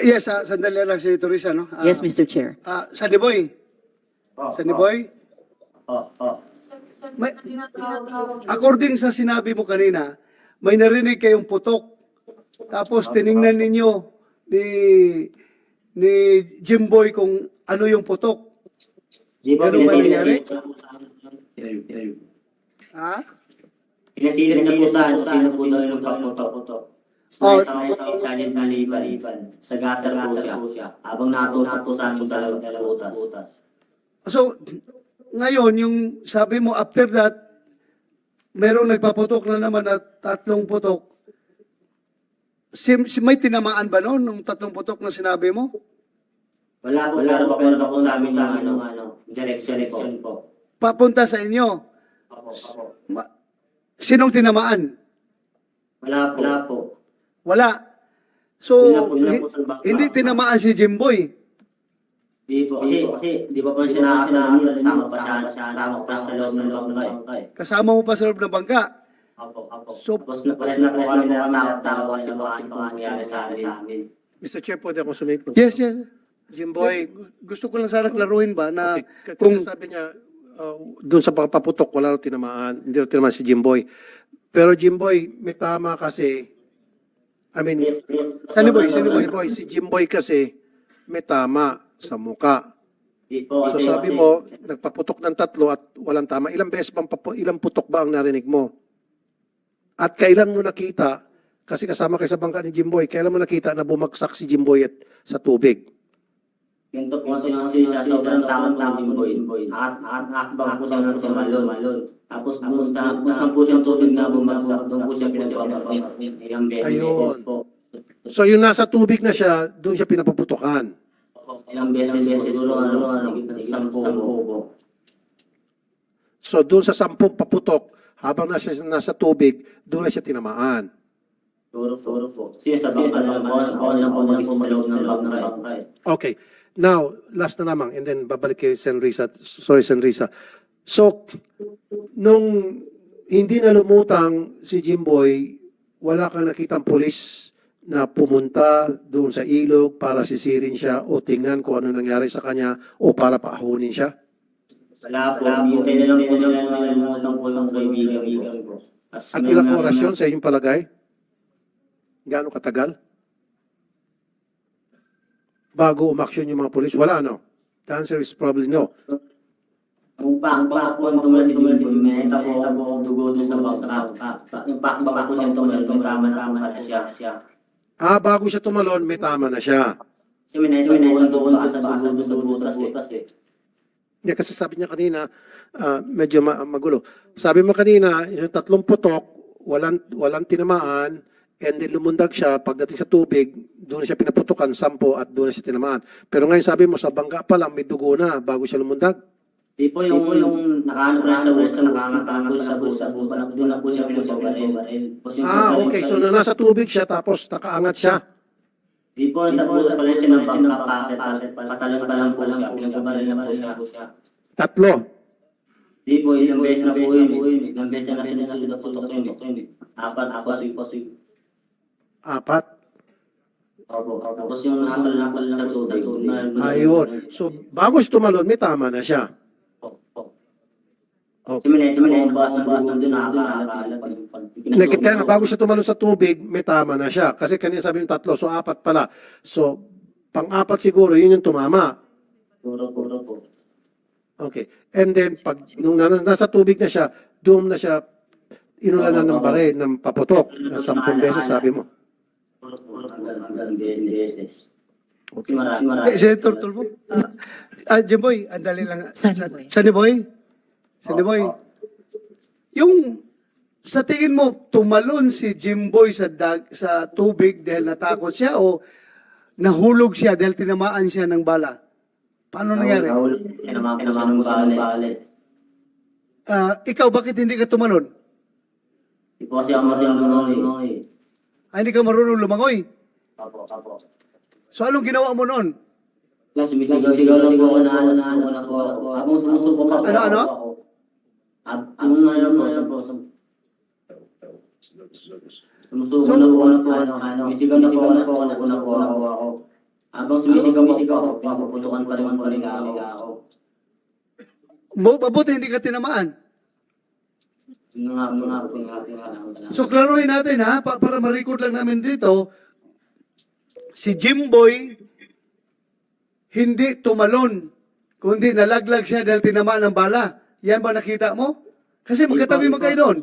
Yes, sandali lang si Teresa, no? Yes, Mr. Chair. Sunny Boy. Sunny Boy. May, according sa sinabi mo kanina, may narinig kayong putok. Tapos tiningnan ninyo ni ni Jimboy kung ano yung putok. Di ba, Ganun ba nangyari? Tinayo. Ha? Pinasilip na po sino po daw yung paputok. Oh. Salin na liban. Sagasar po siya. Habang natutok po sa amin dalawang butas. So, ngayon, yung sabi mo, after that, merong nagpaputok na naman at 3 putok. May tinamaan ba noon, nung 3 putok na sinabi mo? Wala po po sa amin ng direction po. Papunta sa inyo. Apo. Sinong tinamaan? Wala po. Wala. So, Yun lang po sa bangka. hindi tinamaan si Jimboy. Di po, kasi di ba po siya nakakita, sama pa sa loob ng bangka eh. Kasama mo pa sa loob ng bangka. Apo. So, Tapos na po kami natawa kasi baka mangyari sa amin. Mr. Chair, pwede akong sumipot? yes. Jimboy, Gusto ko lang sana klaruhin ba na okay. kung Sabi niya, doon sa paputok, wala rin tinamaan. Hindi rin tinamaan si Jimboy. Pero Jimboy, may tama kasi, Sunny Boy, si Jimboy kasi, may tama sa muka. Di po, So sabi mo, nagpaputok ng 3 at walang tama. Ilang putok ba ang narinig mo? At kailan mo nakita, kasi kasama kayo sa bangka ni Jimboy, kailan mo nakita na bumagsak si Jimboy at sa tubig? ganito po kasi sa sobrang takot Boy. Akbang po siya ng malon. Tapos saan po siyang tubig na bumagsak, doon po siya pinagpapapak. Ilang beses Ayun. po. So yung nasa tubig na siya, doon siya pinapaputokan. Ilang beses po, siguro 10 po. So doon sa 10 paputok, habang nasa tubig, doon na siya tinamaan. Siguro po. Siya sa bangka lang po mag-isa sa loob ng bangka eh. Okay. Now, last na lamang, and then babalik kay Senrisa. Sorry, Senrisa. So, nung hindi na lumutang si Jimboy, wala kang nakitang pulis na pumunta doon sa ilog para sisirin siya o tingnan kung ano nangyari sa kanya o para paahunin siya? Wala po. Hintay na lang po nila lumutang po yung kaibigan po. At ilang oras yun sa inyong palagay? Gaano katagal? Bago umaksyon yung mga pulis? Wala, no? The answer is probably no. Yung pakpak po ang tumulat si Jimboy, may po ang dugo doon sa bangka. Yung pakpak po siyang tumulat, tama na siya. Bago siya tumalon, may tama na siya. Kasi may dugo sa butas eh. Yeah, kasi sabi niya kanina, medyo magulo. Sabi mo kanina, yung 3 putok, walang tinamaan, and then lumundag siya, pagdating sa tubig, doon siya pinaputukan, 10 at doon na siya tinamaan. Pero ngayon sabi mo, sa bangga pa lang, may dugo na bago siya lumundag. Di po yung nakaano na sa butas, nakanganga po sa butas, doon na po siya pinapabaril. Okay, so nasa tubig siya, tapos nakaangat siya. Di po sa butas pala siya ng pangkapakit, patalon pa lang po siya, pinapabaril na po siya. 3. Di po, ilang beses na po yun. Ilang beses na sinusunod ang putok yun. 4 po. 4. Opo. Tapos yung nakatol sa tubig. Ayun. So, bago siya tumalon, may tama na siya. Okay. Simulan yung bukas na doon nakakaalat. Kaya nga, bago siya tumalon sa tubig, may tama na siya. Kasi kanina sabi yung 3, so 4 pala. So, pang-4 siguro, yun yung tumama. Puro po. Okay. And then, pag nung nasa tubig na siya, doon na siya inulanan ng bare, ng paputok, na 10 beses, sabi mo. Hanggang beses. Okay. Marami. Senator Tulfo. Jimboy, andali lang. Sunny Boy. Sunny Boy. Yung sa tingin mo, tumalon si Jimboy sa tubig dahil natakot siya o nahulog siya dahil tinamaan siya ng bala? Paano nangyari? Kinamakan ng bale. Ikaw, bakit hindi ka tumalon? Di po kasi ako lumangoy. Hindi ka marunong lumangoy. Apo. So anong ginawa mo noon? Plus, sigaw lang po ako na po. Habang sumusuko pa po. Ano? Yung po. Sumusuko na po. Sigaw na po ako. Habang sumisigaw ako, pinuputukan pa rin ako. Mabuti hindi ka tinamaan. Mga. So, klaruhin natin ha, para ma-record lang namin dito, si Jimboy hindi tumalon, kundi nalaglag siya dahil tinamaan ng bala. Yan ba nakita mo? Kasi magkatabi mo kayo doon.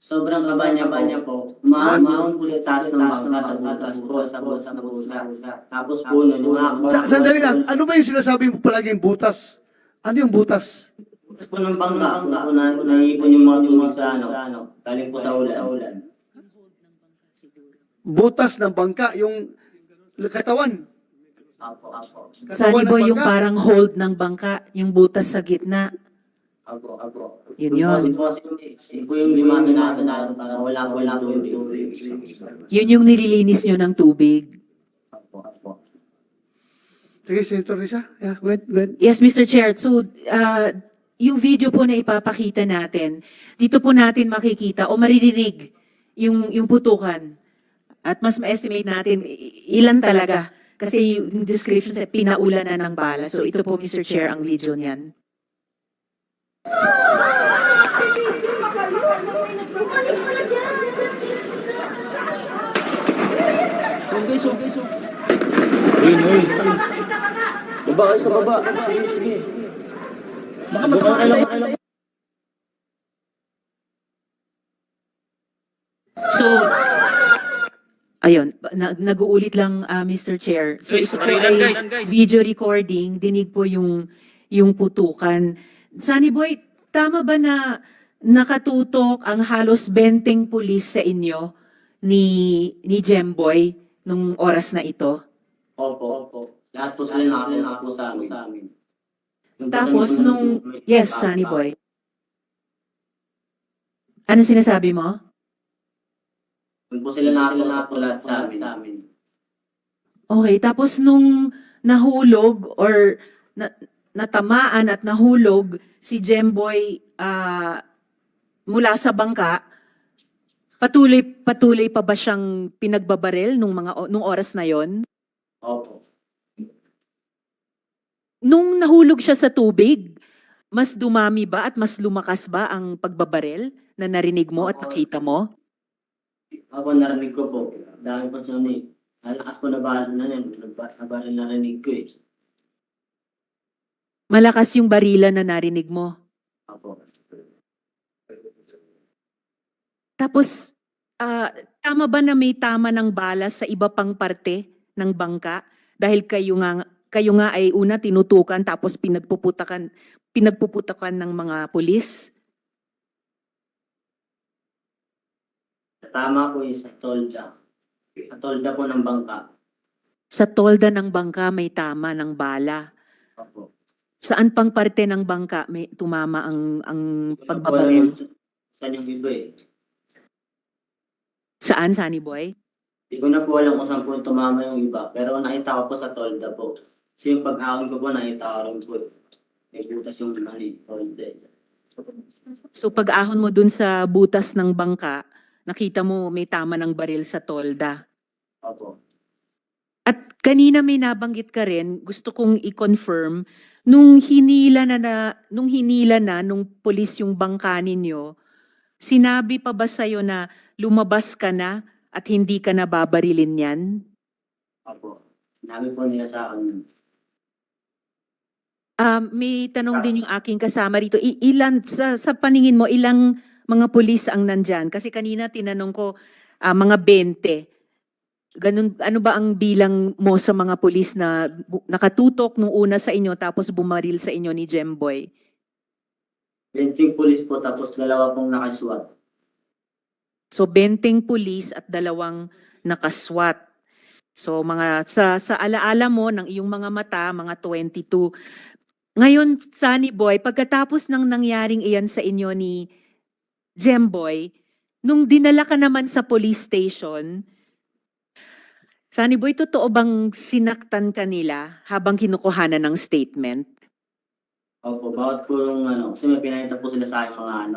Sobrang kaba niya po. Maon po sa taas ng bangka sa butas na butas. Tapos po nun, yung ako. Sandali lang, ano ba yung sinasabi mo palaging butas? Ano yung butas? Butas po ng bangka. Kung naipon yung mga tubig sa galing po sa ulan. Butas ng bangka, yung katawan. Apo. Sunny Katawan ng Boy, yung bangka. parang hold ng bangka, yung butas sa gitna. Apo. Yun yun. Ito yung limasan na para wala tubig. Yun yung nililinis nyo ng tubig. Apo. Sige, Senator Risa. Yeah, go ahead. Yes, Mr. Chair. So, yung video po na ipapakita natin, dito po natin makikita o maririnig yung putukan. At mas ma-estimate natin ilan talaga. Kasi yung description sa pinaulan na ng bala. So, ito po, Mr. Chair, ang video niyan. So, ayun, nag-uulit lang, Mr. Chair. So, ito po ay video recording, dinig po yung putukan. Sunny Boy, tama ba na nakatutok ang halos 20 pulis sa inyo ni Jemboy nung oras na ito? Opo. Lahat po sila nakapo sa amin. Tapos yes, Sunny Boy. Ano sinasabi mo? Doon po sila nakapo lahat sa amin. Okay, tapos nung nahulog or natamaan at nahulog si Jemboy mula sa bangka, patuloy pa ba siyang pinagbabaril nung oras na yon? Opo. Nung nahulog siya sa tubig, mas dumami ba at mas lumakas ba ang pagbabaril na narinig mo at nakita mo? Ako narinig ko po. Dami po sila nalakas po na bala na narinig ko eh. Malakas yung barilan na narinig mo. Opo. Tapos, tama ba na may tama ng bala sa iba pang parte ng bangka? Dahil kayo nga ay una tinutukan tapos pinagpuputakan ng mga pulis? Tama po yung sa tolda. Sa tolda po ng bangka. Sa tolda ng bangka may tama ng bala. Opo. Saan pang parte ng bangka may tumama ang pagbabaril? Saan yung iba eh. Saan, Sunny Boy? Hindi ko na po alam kung saan po tumama yung iba. Pero nakita ko po sa tolda po. Kasi yung pag-ahon ko po nakita ko rin po. May butas yung tolda. So pag-ahon mo dun sa butas ng bangka, nakita mo may tama ng baril sa tolda. Opo. At kanina may nabanggit ka rin, gusto kong i-confirm, nung hinila na nung polis yung bangka ninyo, sinabi pa ba sa'yo na lumabas ka na at hindi ka na babarilin yan? Opo. Sinabi po nila sa akin. May tanong din yung aking kasama rito. Ilan, sa paningin mo, ilang mga pulis ang nandyan? Kasi kanina tinanong ko, mga 20. Ganun, ano ba ang bilang mo sa mga pulis na nakatutok nung una sa inyo tapos bumaril sa inyo ni Jemboy? 20 pulis po tapos dalawa pong nakaswat. So 20 pulis at 2 nakaswat. So mga sa alaala mo ng iyong mga mata, mga 22. Ngayon, Sunny Boy, pagkatapos ng nangyaring iyan sa inyo ni Jemboy, nung dinala ka naman sa police station, Sunny Boy, totoo bang sinaktan ka nila habang kinukuhanan ng statement? Opo, bawat po yung kasi may pinahita po sila sa akin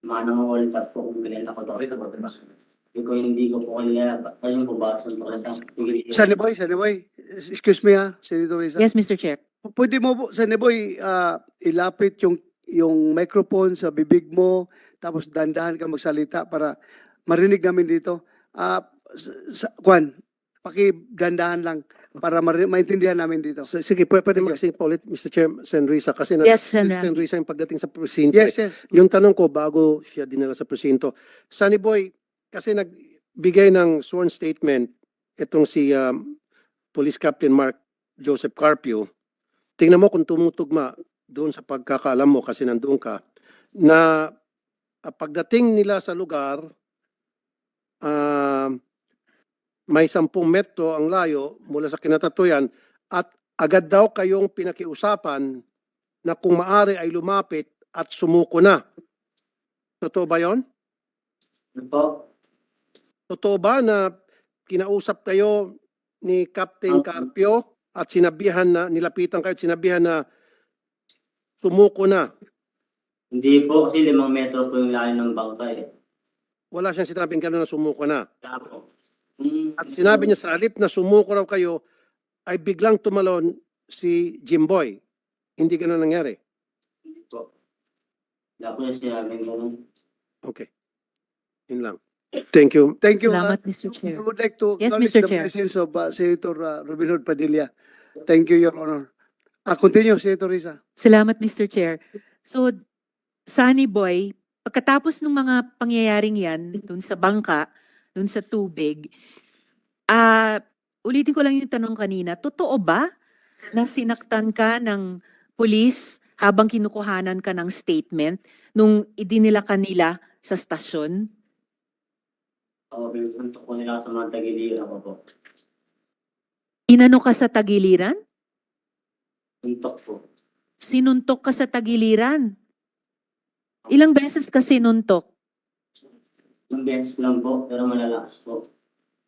mga nangungulit at po kung kilala ko daw. Hindi ko po kilala. Ayun po ba, saan po kasi Sunny Boy, excuse me ha, Senator Risa. Yes, Mr. Chair. Pwede mo po, Senator Boy, ilapit yung microphone sa bibig mo, tapos dandahan ka magsalita para marinig namin dito. Kwan, pakidandahan lang para maintindihan namin dito. So, sige, pwede Thank you. mag-explain pa ulit, Mr. Chair, Sen. Risa, kasi Yes, si Sen. Sen. Risa yung pagdating sa presinto. Yes, yes. Yung tanong ko, bago siya dinala sa presinto, Sunny Boy, kasi nagbigay ng sworn statement itong si Police Captain Mark Joseph Carpio. Tingnan mo kung tumutugma doon sa pagkakaalam mo kasi nandoon ka, na pagdating nila sa lugar, may 10 metro ang layo mula sa kinatatuyan at agad daw kayong pinakiusapan na kung maari ay lumapit at sumuko na. Totoo ba yon? Ano po? Totoo ba na kinausap kayo ni Captain Carpio at sinabihan na, nilapitan kayo at sinabihan na sumuko na? Hindi po kasi 5 metro po yung layo ng bangka eh. Wala siyang sinabing gano'n na sumuko na. Kaya po. At sinabi niya sa halip na sumuko raw kayo, ay biglang tumalon si Jimboy. Hindi gano'n nangyari. Hindi po. Wala po yung sinabing gano'n. Okay. Yun lang. Thank you. Thank you. Salamat, Mr. Chair. I would like to Yes, acknowledge Mr. the Chair. presence of Senator Robin Hood Padilla. Thank you, Your Honor. Continue, Senator Risa. Salamat, Mr. Chair. So, Sunny Boy, pagkatapos ng mga pangyayaring yan, dun sa bangka, dun sa tubig, ulitin ko lang yung tanong kanina, totoo ba na sinaktan ka ng pulis habang kinukuhanan ka ng statement nung idinila kanila sa stasyon? Ako, pinuntok po nila sa mga tagiliran ko po. Inano ka sa tagiliran? Suntok po. Sinuntok ka sa tagiliran? Ilang beses ka sinuntok? Yung beses lang po, pero malalakas po.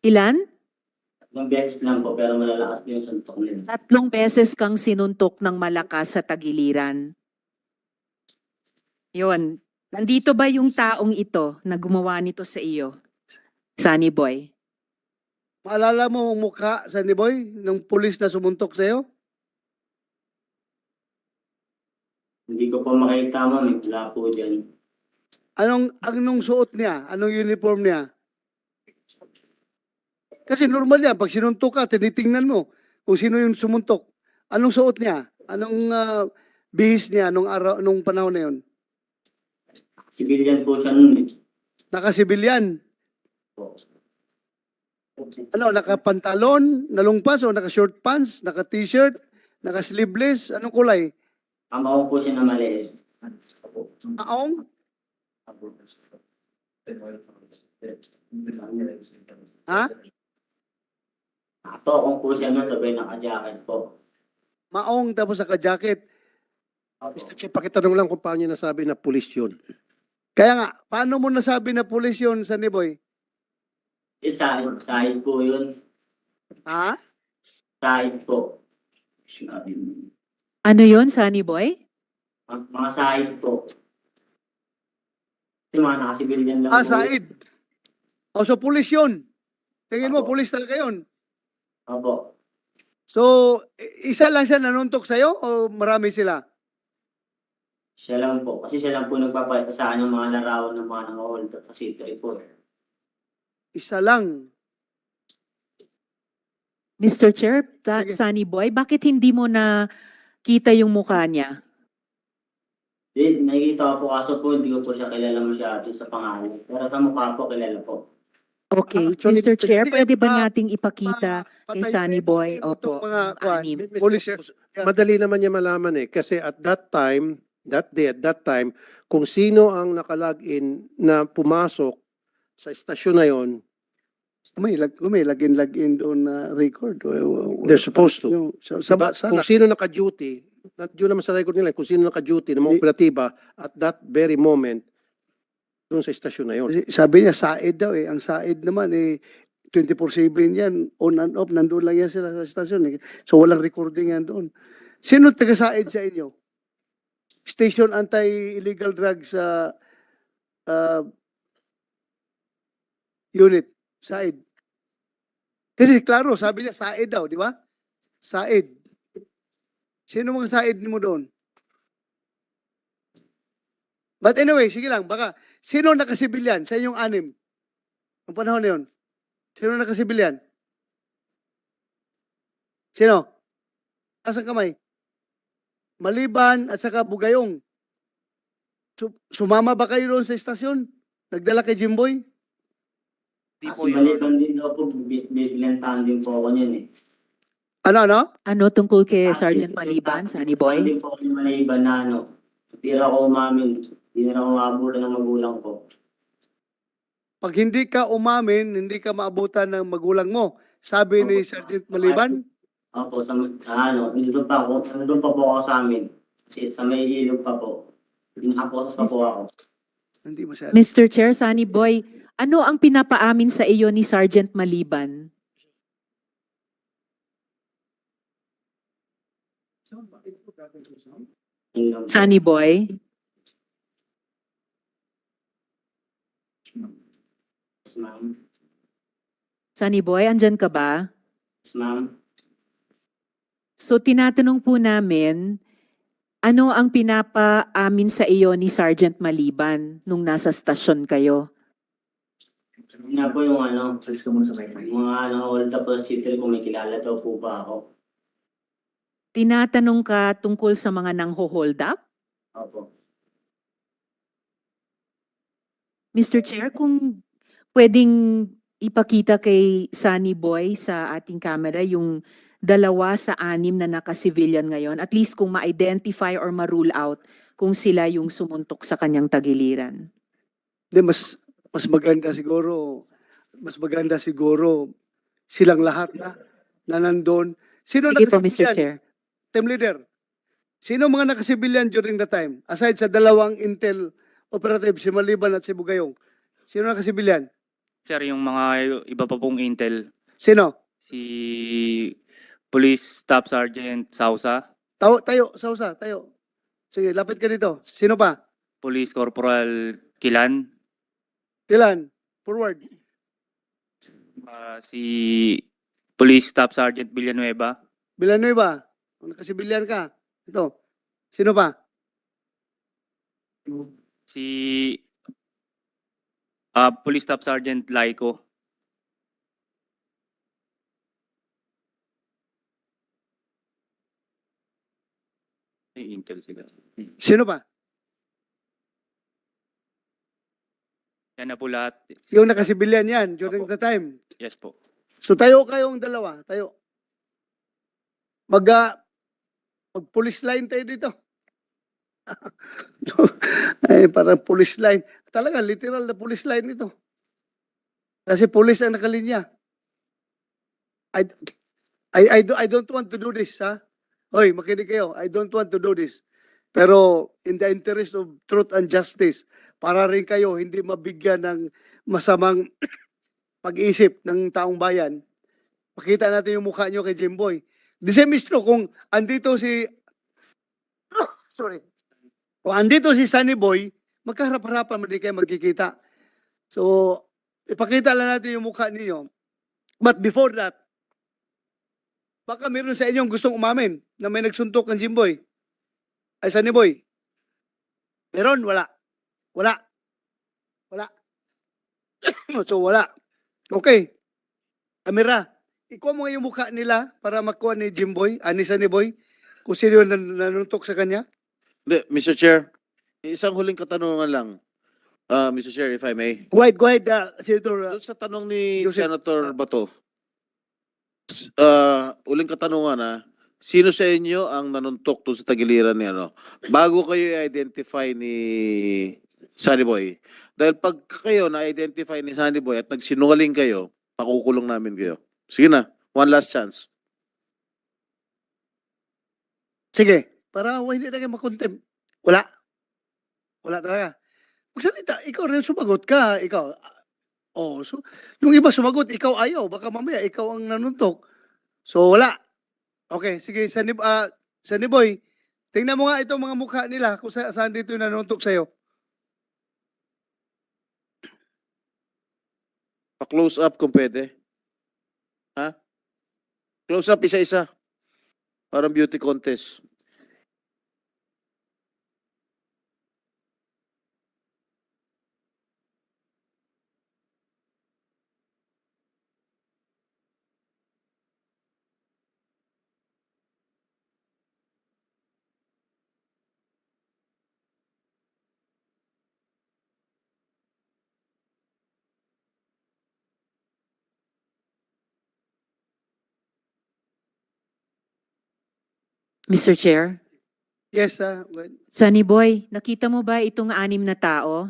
Ilan? Yung beses lang po, pero malalakas po yung suntok nila. 3 beses kang sinuntok ng malakas sa tagiliran. Yun. Nandito ba yung taong ito na gumawa nito sa iyo? Sunny Boy. Maalala mo ang mukha, Sunny Boy, ng pulis na sumuntok sa'yo? Hindi ko po makita, ma'am. Wala po dyan. Anong suot niya? Anong uniform niya? Kasi normal yan, pag sinuntok ka, tinitingnan mo kung sino yung sumuntok. Anong suot niya? Anong bihis niya nung panahon na yun? Civilian po siya nun eh. Nakasibilyan. Nakapantalon, nalungpas o naka-short pants, naka-t-shirt, naka-sleeveless, anong kulay? Amaw po siya na maliit. Aong? Ha? Nakatokong po siya nun, sabay naka-jacket po. Maong tapos naka-jacket. Mr. Chair, pakitanong lang kung paano niya nasabi na pulis yun. Kaya nga, paano mo nasabi na pulis yun, Sunny Boy? Sahid po yun. Ha? Sahid po. Ano yon, Sunny Boy? Mga sahid po. Yung mga nakasibilyan lang po. Said. O, so pulis yun. Tingin mo, Apo. pulis talaga yun. Opo. So, isa lang siya nanuntok sa'yo o marami sila? Siya lang po. Kasi siya lang po nagpapayata sa akin ng mga larawan ng mga nang-hold kasi 3 po. Isa lang. Mr. Chair, Sige. Sunny Boy, bakit hindi mo na kita yung mukha niya? Then, nakikita ko po kaso po, hindi ko po siya kilala masyado sa pangalan. Pero sa mukha po, kilala po. Okay, Actually, Mr. Chair, sige, pwede ba nating ipakita kay Patay- Sunny Boy? Itong Opo, mga ang kwan, anim. Mr. pulis. Chair, madali naman niya malaman eh. Kasi at that time, that time, kung sino ang nakalagin na pumasok sa istasyon na yon, May login doon na record. they're supposed to. Yung, sa Diba? Kung sino naka-duty, nandiyo naman sa record nila, kung sino naka-duty ng mga operatiba at that very moment, doon sa istasyon na yon. Sabi niya, Said daw eh. Ang Said naman eh, 24/7 yan, on and off, nandun lang yan sila sa stasyon eh. So walang recording yan doon. Sino taga-Said sa inyo? Station Anti-Illegal Drugs Unit, Said. Kasi klaro, sabi niya Said daw, di ba? Said. Sino mga Said mo doon? But anyway, sige lang, baka, sino nakasibilyan sa inyong anim? Ang panahon na yun? Sino nakasibilyan? Sino? Taas ang kamay. Maliban at saka Bugayong. Sumama ba kayo doon sa estasyon? Nagdala kay Jimboy? Kasi maliban din daw po, binantahan din po ako niyan eh. Ano? Ano tungkol kay Sergeant Maliban, Sunny Boy? Hindi po ako ni Maliban na hindi na ako umamin. Hindi na ako maabulan ng magulang ko. Pag hindi ka umamin, hindi ka maabutan ng magulang mo. Sabi ni Sergeant Maliban, Opo, nandun pa po ako sa amin. Kasi sa may ilog pa po. Nakaposas pa po ako. hindi masyado. Mr. Chair, Sunny Boy, ano ang pinapaamin sa iyo ni Sergeant Maliban? Yun lang po. Sunny Boy? Yes, ma'am. Sunny Boy, andyan ka ba? Yes, ma'am. So tinatanong po namin, ano ang pinapaamin sa iyo ni Sergeant Maliban nung nasa stasyon kayo? Yun nga po yung mga hold up sa city kung may kilala daw po ba ako. Tinatanong ka tungkol sa mga nangho-hold up? Opo. Mr. Chair, kung pwedeng ipakita kay Sunny Boy sa ating camera yung 2 sa 6 na naka-civilian ngayon, at least kung ma-identify or ma-rule out kung sila yung sumuntok sa kanyang tagiliran. Hindi, mas maganda siguro silang lahat na nandun. Sino Sige po, Mr. nakasibilyan? Chair. Team leader, sino mga nakasibilyan during the time? Aside sa 2 intel operative, si Maliban at si Bugayong. Sino nakasibilyan? Sir, yung mga iba pa pong intel, Sino? si Police Staff Sergeant Sausa, Tayo, Sausa, tayo. Sige, lapit ka dito. Sino pa? Police Corporal Kilan, Ilan? Forward. si Police Staff Sergeant Villanueva, Villanueva. Kung nakasibilyan ka. Ito. Sino pa? si Police Staff Sergeant Laico, intel sila. Sino pa? Yan na po lahat. Yung nakasibilyan yan during the time. Yes po. So tayo kayong 2. Tayo. Mag police line tayo dito. Ay, parang police line. Talaga, literal na police line ito. Kasi police ang nakalinya. I don't want to do this, ha? Hoy, makinig kayo. I don't want to do this. Pero in the interest of truth and justice, para rin kayo hindi mabigyan ng masamang pag-iisip ng taong bayan, pakita natin yung mukha nyo kay Jimboy. The same is true kung andito si kung andito si Sunny Boy, magkaharap-harapan hindi kayo magkikita. So, ipakita lang natin yung mukha niyo. But before that, baka meron sa inyong gustong umamin na may nagsuntok ng Jimboy. Ay, Sunny Boy. Meron? Wala. Wala. So, wala. Okay. Amira, ikuha mo nga yung mukha nila para makuha ni Jimboy, ni Sunny Boy, kung sino yung nanuntok sa kanya. Hindi, Mr. Chair, isang huling katanungan lang. Mr. Chair, if I may. Go ahead, Senator. Doon sa tanong ni Joseph. Senator Bato, uling katanungan sino sa inyo ang nanuntok to sa tagiliran ni bago kayo i-identify ni Sunny Boy? Dahil pag kayo na-identify ni Sunny Boy at nagsinungaling kayo, pakukulong namin kayo. Sige na, one last chance. Sige, para hindi na kayo makontem. Wala. Wala talaga. Magsalita, ikaw rin sumagot ka. Ikaw. Oh, so, yung iba sumagot, ikaw ayaw. Baka mamaya, ikaw ang nanuntok. So, wala. Okay, sige, Sunny Boy, tingnan mo nga itong mga mukha nila kung saan dito yung nanuntok sa'yo. Pa-close up kung pwede. Ha? Close up isa-isa. Parang beauty contest. Mr. Chair, Yes, Sunny Boy, nakita mo ba itong 6 na tao?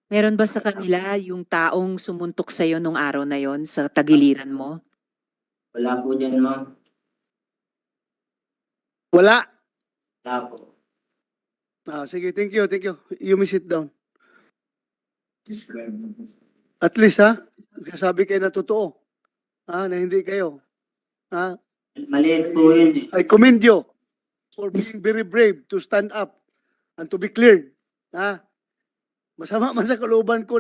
Meron ba sa kanila yung taong sumuntok sa'yo nung araw na yon sa tagiliran mo? Wala po dyan, ma'am. wala. Wala po. Sige, thank you, thank you. You may sit down. At least, sabi kayo na totoo. Na hindi kayo. Maliit po yun eh. I commend you for being very brave to stand up and to be cleared. Masama man sa kalooban ko,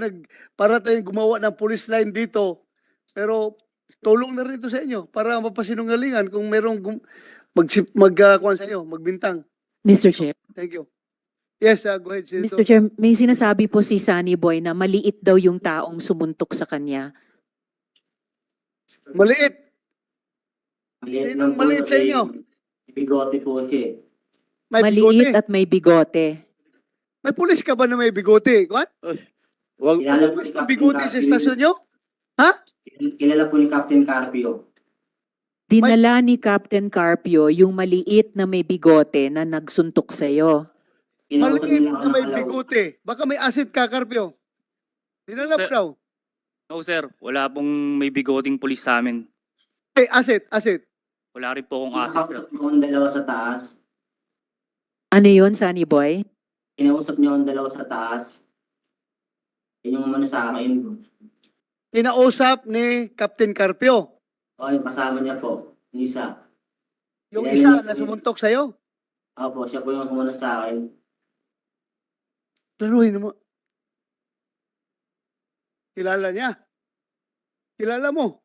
para tayong gumawa ng police line dito, pero tulong na rin ito sa inyo para mapasinungalingan kung merong kuwan sa inyo, magbintang. Mr. Chair. Thank you. Yes, go ahead, Senator. Mr. Chair, may sinasabi po si Sunny Boy na maliit daw yung taong sumuntok sa kanya. Maliit. Maliit Sinong lang po, maliit sa inyo? Bigote po siya eh. May Maliit bigote. at may bigote. May pulis ka ba na may bigote? What? Wag, Kilala po May ni Captain bigote sa Carpio. estasyon nyo? Kilala po ni Captain Carpio. Dinala ni Captain Carpio yung maliit na may bigote na nagsuntok sa'yo. Kinausap Maliit nila ako na may ng alaw. bigote. Baka may acid ka, Carpio. Dinala mo Sir. daw. No sir, wala pong may bigoting pulis sa amin. Hey, acid. Wala rin po akong asset sir. Kinausap niyo akong dalawa sa taas. Ano yun, Sunny Boy? Kinausap niyo akong dalawa sa taas. Yun yung umano sa akin. Kinausap ni Captain Carpio. O, yung kasama niya po. Yung isa. Yung Kilala isa niyo na po sumuntok sa'yo. Opo, siya po yung umano sa akin. Laruin mo. Kilala niya. Kilala mo.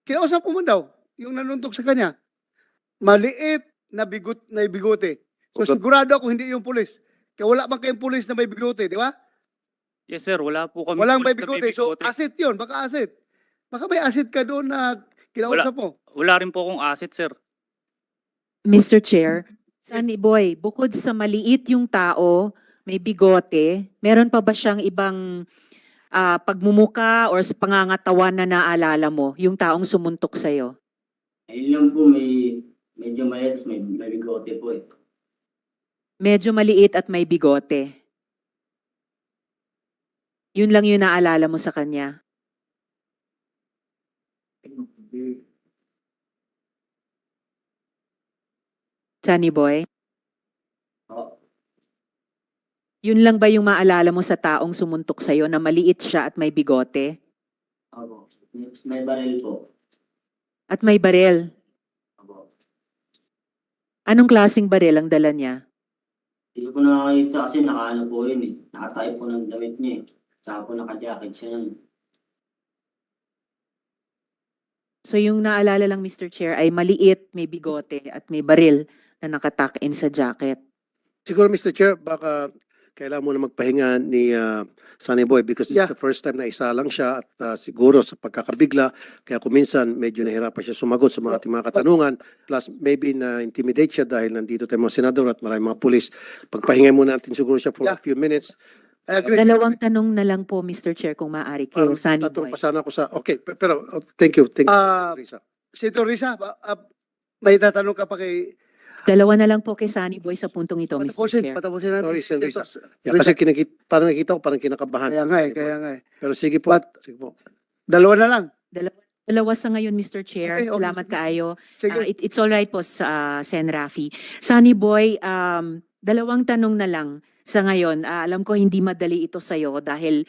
Kinausap mo daw yung nanuntok sa kanya. Maliit na bigote. So Okay. sigurado ako hindi yung pulis. Kaya wala bang kayong pulis na may bigote, di ba? Yes sir, wala po kami Walang may pulis na bigote. So asset yun, baka asset. Baka may asset ka doon na kinausap mo. Wala rin po akong asset sir. Mr. Chair, Sunny Boy, bukod sa maliit yung tao, may bigote, meron pa ba siyang ibang pagmumuka or sa pangangatawan na naalala mo, yung taong sumuntok sa'yo? Ayun lang po, medyo maliit, may bigote po eh. Medyo maliit at may bigote. Yun lang yung naalala mo sa kanya. Sunny Boy, O, yun lang ba yung maalala mo sa taong sumuntok sa'yo na maliit siya at may bigote? opo. Next, may baril po. At may barel? Opo. Anong klaseng barel ang dala niya? Hindi ko po nakakita kasi nakaano po yun eh. Nakatayo po ng damit niya eh. Tsaka po naka-jacket siya nun. So yung naalala lang, Mr. Chair, ay maliit, may bigote at may baril na nakatuck in sa jacket. Siguro, Mr. Chair, baka kailangan mo na magpahinga ni Sunny Boy because this Yeah. is the first time na isa lang siya at siguro sa pagkakabigla, kaya kung minsan medyo nahirapan siya sumagot sa mga ating mga katanungan, plus maybe na-intimidate siya dahil nandito tayo mga senador at maraming mga pulis. Pagpahinga muna natin siguro siya for a Yeah. few minutes. I agree. Dalawang tanong na lang po, Mr. Chair, kung maaari kay Sunny Tatanong Boy. pa sana ako sa... Okay, pero thank you. Thank you, Risa. Senator Risa, may tatanong ka pa kay... Dalawa na lang po kay Sunny Boy sa puntong ito, Mr. Chair. Patapusin natin. Sorry, Sen. Risa. Senator Yeah, kasi parang nakita ko, parang kinakabahan. Kaya nga eh. Pero sige po. But- sige po. Dalawa na lang. Dalawa sa ngayon, Mr. Chair. Okay, Salamat sige. kaayo. Sige. It's all right po sa Sen. Rafi. Sunny Boy, dalawang tanong na lang sa ngayon. Alam ko hindi madali ito sa'yo dahil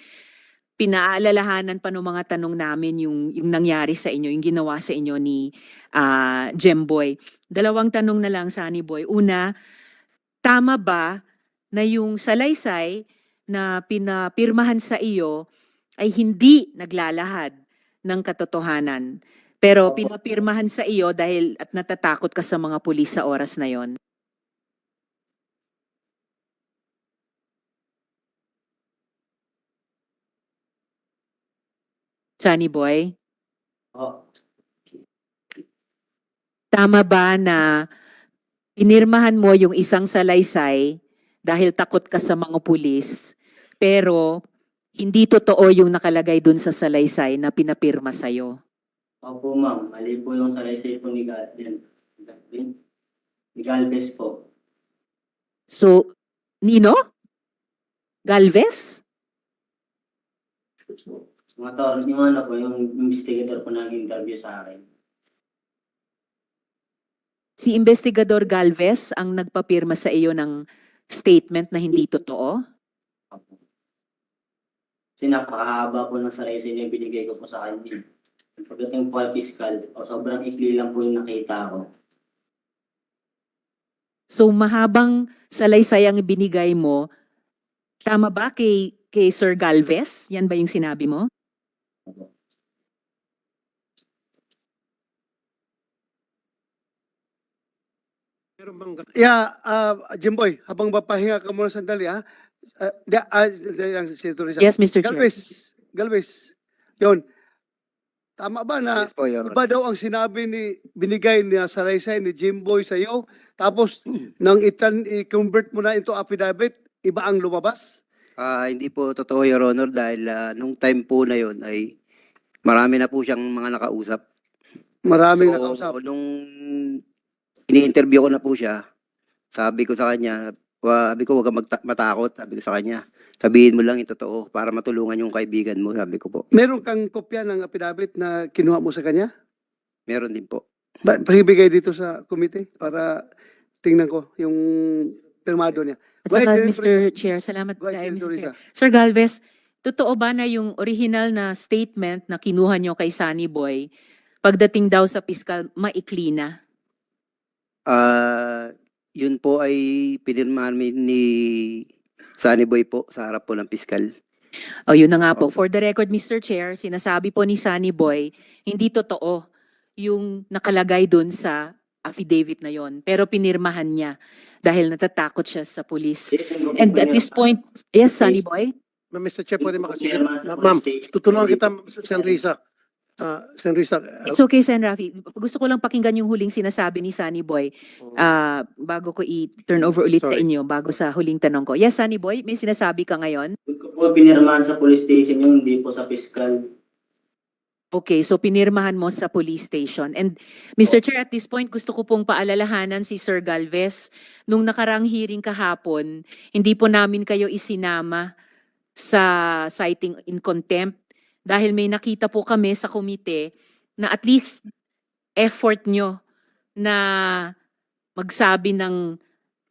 pinaalalahanan pa ng mga tanong namin yung nangyari sa inyo, yung ginawa sa inyo ni Jemboy. Dalawang tanong na lang, Sunny Boy. Una, tama ba na yung salaysay na pinapirmahan sa iyo ay hindi naglalahad ng katotohanan. Pero pinapirmahan sa iyo dahil at natatakot ka sa mga pulis sa oras na yon. Johnny Boy, Oh, tama ba na pinirmahan mo yung isang salaysay dahil takot ka sa mga pulis, pero hindi totoo yung nakalagay dun sa salaysay na pinapirma sa'yo? opo ma'am, mali po yung salaysay po ni ni Galvez po. So, Nino? Galvez? Yung ano po, yung investigator po nag-interview sa akin. Si Investigador Galvez ang nagpapirma sa iyo ng statement na hindi totoo? Kasi napakahaba po ng salaysay na binigay ko po sa kanya. Pagdating po kay Piskal, sobrang ikli lang po yung nakita ko. So, mahabang salaysay ang binigay mo, tama ba kay Sir Galvez? Yan ba yung sinabi mo? Meron bang Yeah, Jimboy, habang mapahinga ka muna sandali, ha? Senator Risa. Yes, Mr. Chair. Galvez, yun. Tama ba na Yes po, Your iba daw ang sinabi binigay ni Salaysay ni Jimboy sa iyo, tapos nang i-convert mo na into affidavit, iba ang lumabas? Hindi po totoo, Your Honor, dahil nung time po na yon ay marami na po siyang mga nakausap. Maraming So, nakausap. nung ini-interview ko na po siya, sabi ko sa kanya, sabi ko huwag kang matakot, sabi ko sa kanya. Sabihin mo lang yung totoo para matulungan yung kaibigan mo, sabi ko po. Meron kang kopya ng affidavit na kinuha mo sa kanya? Meron din po. Pakibigay dito sa committee para tingnan ko yung pirmado niya. At Go ahead, saka, Senator Mr. Risa. Chair, salamat Go ahead, kayo, Senator Mr. Risa. Chair. Sir Galvez, totoo ba na yung original na statement na kinuha nyo kay Sunny Boy, pagdating daw sa piskal, maikli na? Yun po ay pinirmahan ni Sunny Boy po sa harap po ng piskal. O yun na nga po. For the record, Mr. Chair, sinasabi po ni Sunny Boy, hindi totoo yung nakalagay dun sa affidavit na yon. Pero pinirmahan niya dahil natatakot siya sa pulis. And at this point, yes, Sunny Boy? Mr. Chair, pwede makasigit? Pinirma sa Ma'am, police station. tutulungan kita, Sen. Risa. Sen. Risa, It's okay, Sen. Rafi. Gusto ko lang pakinggan yung huling sinasabi ni Sunny Boy bago ko i-turn over ulit sa Sorry. inyo, bago sa huling tanong ko. Yes, Sunny Boy, may sinasabi ka ngayon? Hindi ko po pinirmahan sa police station yung hindi po sa Piskal. Okay, so pinirmahan mo sa police station. And Mr. Chair, at this point, gusto ko pong paalalahanan si Sir Galvez. Nung nakarang hearing kahapon, hindi po namin kayo isinama sa citing in contempt dahil may nakita po kami sa komite na at least effort nyo na magsabi ng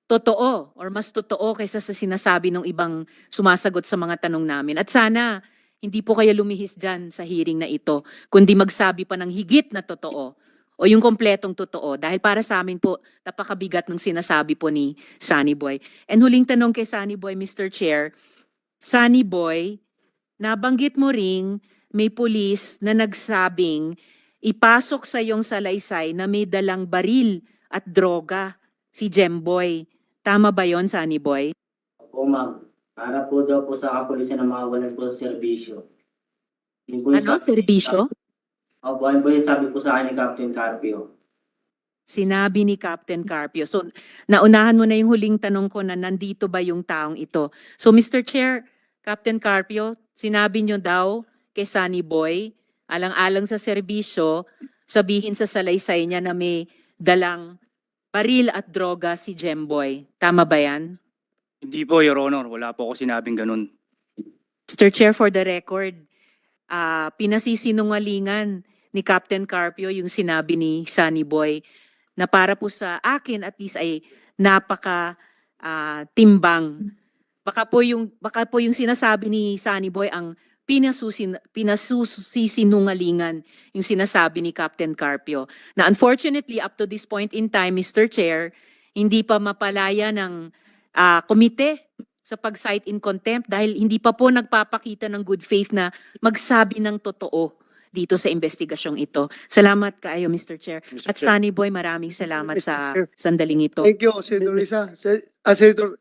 totoo or mas totoo kaysa sa sinasabi ng ibang sumasagot sa mga tanong namin. At sana hindi po kayo lumihis dyan sa hearing na ito, kundi magsabi pa ng higit na totoo o yung kompletong totoo. Dahil para sa amin po, napakabigat ng sinasabi po ni Sunny Boy. And huling tanong kay Sunny Boy, Mr. Chair, Sunny Boy, nabanggit mo ring may pulis na nagsabing ipasok sa iyong salaysay na may dalang baril at droga si Jemboy. Tama ba yon, Sunny Boy? Opo ma'am, para po daw po sa kapulisan na mawawalan po sa serbisyo. Yun po yung Ano, sabi- serbisyo? Opo, yun po yung sabi po sa akin ni Captain Carpio. Sinabi ni Captain Carpio. So, naunahan mo na yung huling tanong ko na nandito ba yung taong ito. So, Mr. Chair, Captain Carpio, sinabi nyo daw kay Sunny Boy, alang-alang sa serbisyo, sabihin sa salaysay niya na may dalang baril at droga si Jemboy. Tama ba yan? Hindi po, Your Honor. Wala po ako sinabing ganun. Mr. Chair, for the record, pinasisinungalingan ni Captain Carpio yung sinabi ni Sunny Boy na para po sa akin at least ay napaka timbang. Baka po yung sinasabi ni Sunny Boy ang pinasusisinungalingan yung sinasabi ni Captain Carpio. Na unfortunately, up to this point in time, Mr. Chair, hindi pa mapalaya ng komite sa pag-cite in contempt dahil hindi pa po nagpapakita ng good faith na magsabi ng totoo dito sa investigasyong ito. Salamat kaayo, Mr. Chair. Mr. At Chair. Sunny Boy, maraming salamat Mr. sa Chair. sandaling ito. Thank you, Senator Risa. Senator,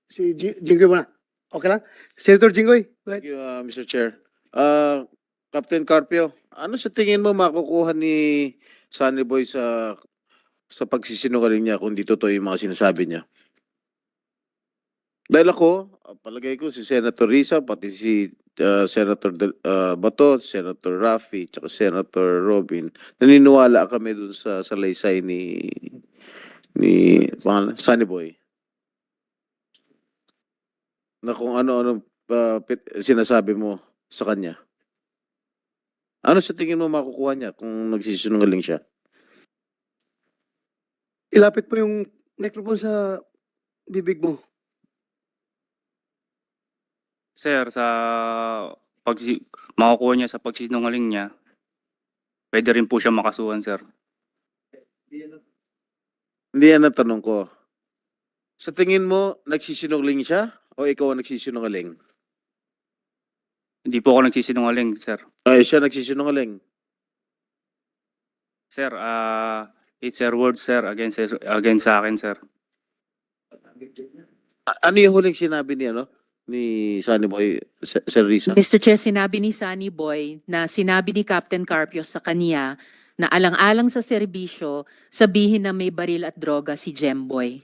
si Jinggoy muna. Okay lang? Senator Jinggoy, go ahead. Thank you, Mr. Chair. Captain Carpio, ano sa tingin mo makukuha ni Sunny Boy sa pagsisinungaling niya kung di totoo yung mga sinasabi niya? Dahil ako, palagay ko si Senator Risa, pati si Senator Bato, Senator Raffy, tsaka Senator Robin, naniniwala kami dun sa salaysay ni Sunny Boy. Na kung ano-ano sinasabi mo sa kanya. Ano sa tingin mo makukuha niya kung nagsisinungaling siya? Ilapit mo yung microphone sa bibig mo. Sir, makukuha niya sa pagsinungaling niya, pwede rin po siya makasuhan, sir. Hindi yan ang tanong ko. Sa tingin mo, nagsisinungaling siya o ikaw ang nagsisinungaling? Hindi po ako nagsisinungaling, sir. Ay, siya nagsisinungaling. Sir, it's her word, sir, against sa akin, sir. Ano yung huling sinabi ni Sunny Boy, Sir Risa? Mr. Chair, sinabi ni Sunny Boy na sinabi ni Captain Carpio sa kanya na alang-alang sa serbisyo, sabihin na may baril at droga si Jemboy.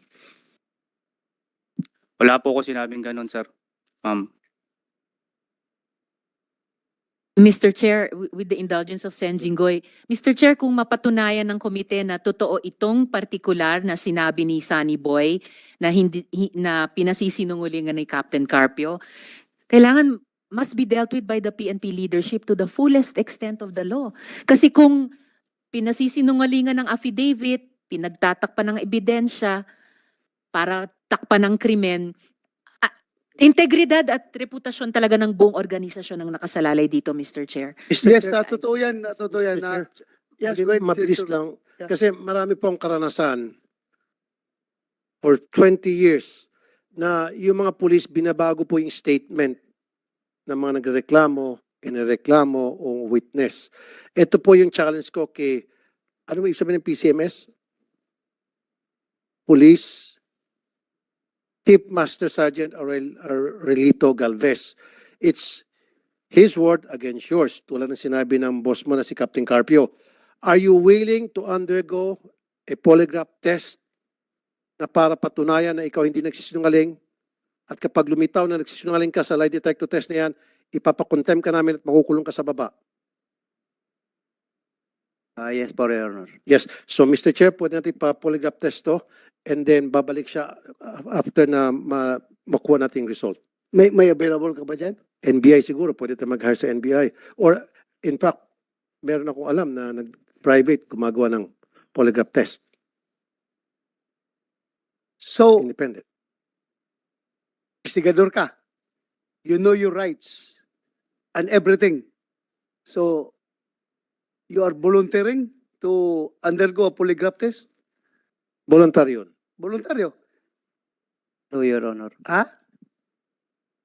Wala po ako sinabing ganun, sir. Ma'am. Mr. Chair, with the indulgence of Sen Jinggoy, Mr. Chair, kung mapatunayan ng komite na totoo itong partikular na sinabi ni Sunny Boy na pinasisinungalingan ni Captain Carpio, kailangan must be dealt with by the PNP leadership to the fullest extent of the law. Kasi kung pinasisinungalingan ng affidavit, pinagtatakpan ng ebidensya para takpan ng krimen, integridad at reputasyon talaga ng buong organisasyon ang nakasalalay dito, Mr. Chair. Mr. Yes, Chair, totoo yan. Totoo yan. Mr. Yes, Hindi, go ahead, mabilis Senator. lang. Yeah. Kasi marami pong karanasan for 20 years na yung mga pulis binabago po yung statement ng mga nagreklamo, inireklamo o witness. Ito po yung challenge ko kay, ano mo ibig sabihin ng PCMS? Police Chief Master Sergeant Aurelito Galvez. It's his word against yours. Tulad ng sinabi ng boss mo na si Captain Carpio. Are you willing to undergo a polygraph test na para patunayan na ikaw hindi nagsisinungaling? At kapag lumitaw na nagsisinungaling ka sa lie detector test na yan, ipapakontem ka namin at makukulong ka sa baba. Yes po, Your Honor. Yes. So Mr. Chair, pwede natin pa-polygraph test to and then babalik siya after na makuha natin yung result. May available ka ba dyan? NBI siguro, pwede tayo mag-hire sa NBI. Or in fact, meron akong alam na nag-private gumagawa ng polygraph test. So, Independent. investigador ka. You know your rights and everything. So, you are volunteering to undergo a polygraph test? Voluntary yun. Voluntaryo. No, Your Honor. Ha?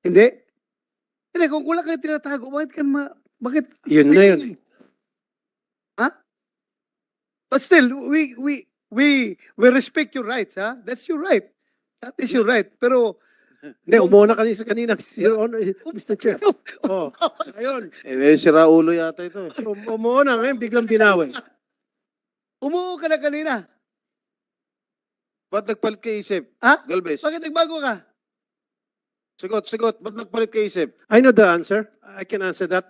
Hindi? Hindi, kung kulang ka tinatago, bakit? Yun na yun. Ha? But still, we respect your rights, ha? That's your right. That is your right. Pero, Hindi, umuna kanina, Your Honor, Mr. Chair. Oh, ayun. May sira ulo yata ito. Umuna ngayon, biglang binawi. umuo ka na kanina. Ba't nagpalit ka isip? Ha? Galvez. Bakit nagbago ka? Sigot. Ba't nagpalit ka isip? I know the answer. I can answer that,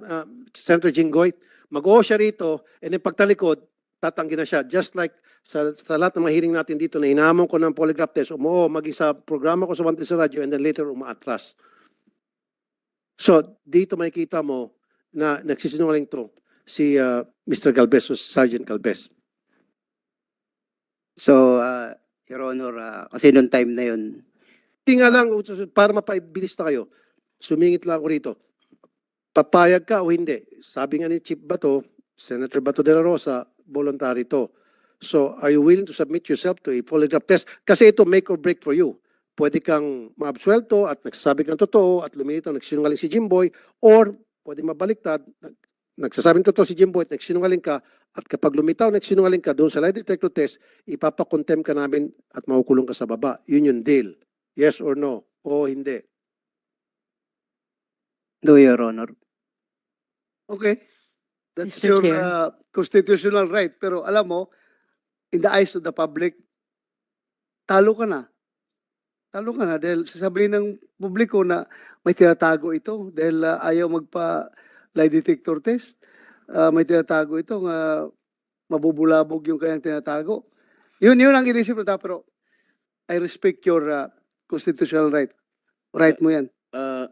Senator Jinggoy. Mag-o siya rito, and then pagtalikod, tatanggi na siya. Just like sa lahat ng mga hearing natin dito na hinamon ko ng polygraph test, umuo, maging sa programa ko sa Wanted sa radyo, and then later umaatras. So, dito makikita mo na nagsisinungaling to si Mr. Galvez o Sergeant Galvez. So, Your Honor, kasi noong time na yun, Hindi nga lang, para mapabilis na kayo, sumingit lang ako rito. Papayag ka o hindi? Sabi nga ni Chief Bato, Senator Bato de la Rosa, voluntary to. So, are you willing to submit yourself to a polygraph test? Kasi ito make or break for you. Pwede kang maabsuelto at nagsasabi ka ng totoo at lumilitaw nagsinungaling si Jimboy, or pwede mabaliktad, nagsasabing totoo si Jimboy at nagsinungaling ka, at kapag lumitaw nagsinungaling ka doon sa lie detector test, ipapakontem ka namin at makukulong ka sa baba. Yun yung deal. Yes or no? O hindi? Do, Your Honor. Okay. That's Mr. your Chair. constitutional right. Pero alam mo, in the eyes of the public, talo ka na. Talo ka na dahil sasabihin ng publiko na may tinatago ito dahil ayaw magpa lie detector test. May tinatago ito nga mabubulabog yung kanyang tinatago. Yun ang inisip ko pero I respect your constitutional right. Right mo yan.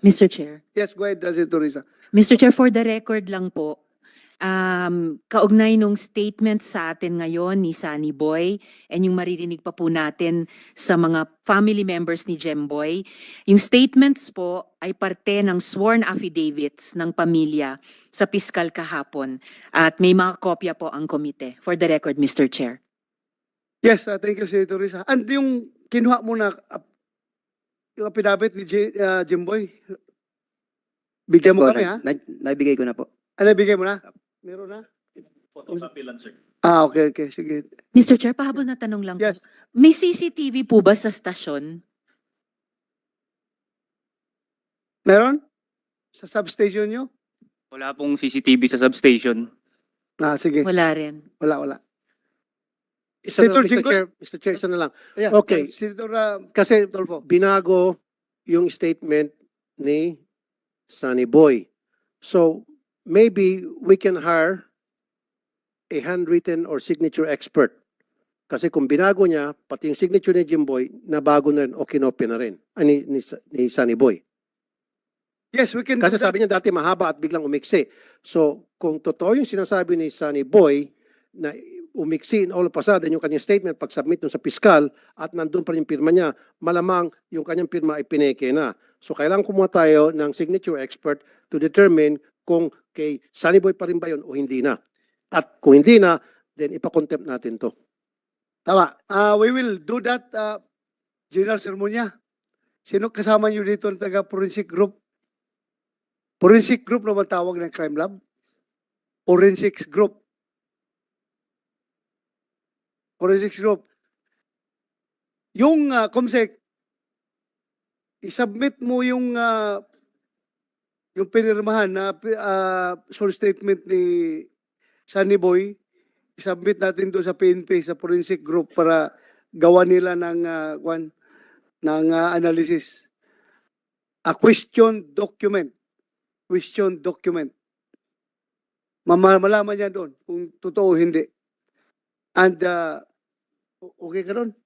Mr. Chair. Yes, go ahead, Senator Risa. Mr. Chair, for the record lang po, kaugnay nung statement sa atin ngayon ni Sunny Boy and yung maririnig pa po natin sa mga family members ni Jemboy, yung statements po ay parte ng sworn affidavits ng pamilya sa piskal kahapon at may mga kopya po ang komite. For the record, Mr. Chair. Yes, thank you, Senator Risa. And yung kinuha mo na yung pinabit ni Jimboy, bigyan mo Yes po, kami, ha? Nabigay ko na po. Nabigay mo na? Meron na? Okay, sige. Mr. Chair, pahabol na tanong lang Yes. po. May CCTV po ba sa stasyon? Meron? Sa substation nyo? Wala pong CCTV sa substation. Sige. Wala rin. Wala. Isa na, Senator Mr. Jinggoy. Chair, Mr. Chair, isa na lang. Ayan, Okay. Senator Kasi Dolfo. binago yung statement ni Sunny Boy. So, maybe we can hire a handwritten or signature expert. Kasi kung binago niya, pati yung signature ni Jimboy, nabago na rin o kinopya na rin. Ni Sunny Boy. Yes, we can Kasi do that. sabi niya dati mahaba at biglang umiksi. So, kung totoo yung sinasabi ni Sunny Boy na umiksi in all of a sudden yung kanyang statement pag-submit dun sa piskal at nandun pa rin yung pirma niya, malamang yung kanyang pirma ay pineke na. So, kailangan kumuha tayo ng signature expert to determine kung kay Sunny Boy pa rin ba yun o hindi na. At kung hindi na, then ipakontempt natin to. Tama. We will do that, General Sermonia. Sino kasama nyo dito ng taga-forensic group? Forensic group naman tawag ng crime lab? Forensics group. Forensics group. Yung COMSEC, isubmit mo yung pinirmahan na sole statement ni Sunny Boy, isubmit natin doon sa PNP, sa forensic group para gawa nila ng analysis. A question document. Question document. Malaman niya doon kung totoo o hindi. And, okay ka doon?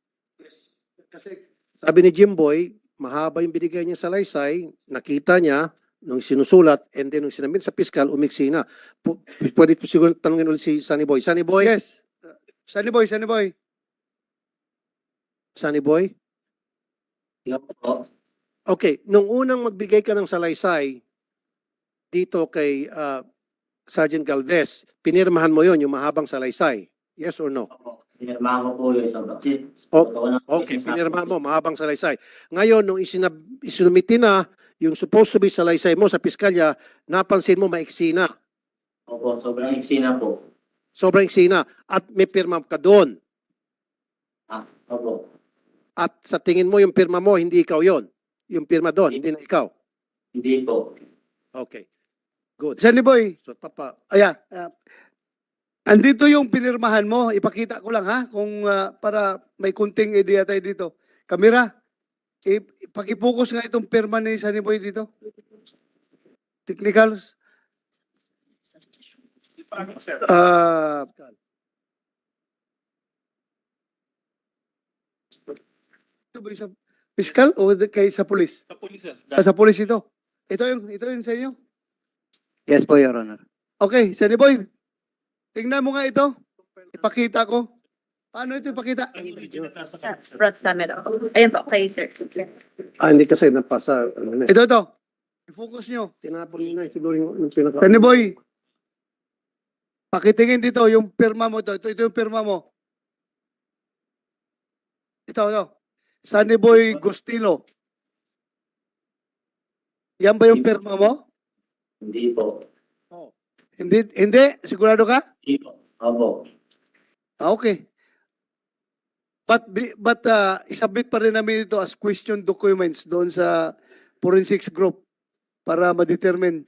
Kasi sabi ni Jimboy, mahaba yung binigay niya sa laysay, nakita niya nung sinusulat, and then nung sinamit sa piskal, umiksi na. Pwede ko siguro tanungin ulit si Sunny Boy. Sunny Boy? Yes. Sunny Boy. Sunny Boy? Okay, nung unang magbigay ka ng salaysay dito kay Sergeant Galvez, pinirmahan mo yon yung mahabang salaysay. Yes or no? Pinirmahan ko po yun sa baksit. Okay, pinirmahan mo, mahabang salaysay. Ngayon, nung isinumiti na yung supposed to be salaysay mo sa piskalya, napansin mo maiksi na. Opo, sobrang iksi na po. Sobrang iksi na. At may pirma ka doon. Opo. At sa tingin mo yung pirma mo, hindi ikaw yon. Yung pirma doon, hindi na ikaw. Hindi po. Okay. Good. Sunny Boy. So, Papa, Ayan. Andito yung pinirmahan mo. Ipakita ko lang ha. Kung para may kunting idea tayo dito. Kamera. Pakipokus nga itong pirma ni Sunny Boy dito. Technicals. Ito ba yung sa fiscal o kay sa pulis? Sa pulis, sir. Sa pulis ito. Ito yung sa inyo. Yes po, Your Honor. Okay, Sunny Boy. Tingnan mo nga ito. Ipakita ko. Paano ito ipakita? Sa front camera. Ayan po, kay sir. hindi kasi napasa. Ito. I-focus nyo. Tinapon nyo na. Siguro yung pinaka... Sunny Boy. Pakitingin dito yung pirma mo to. Ito yung pirma mo. Ito. Sunny Boy Gustilo. Yan ba yung pirma mo? Hindi po. Hindi? Sigurado ka? Hindi po. Opo. Okay. But isubmit pa rin namin ito as question documents doon sa forensics group para ma-determine.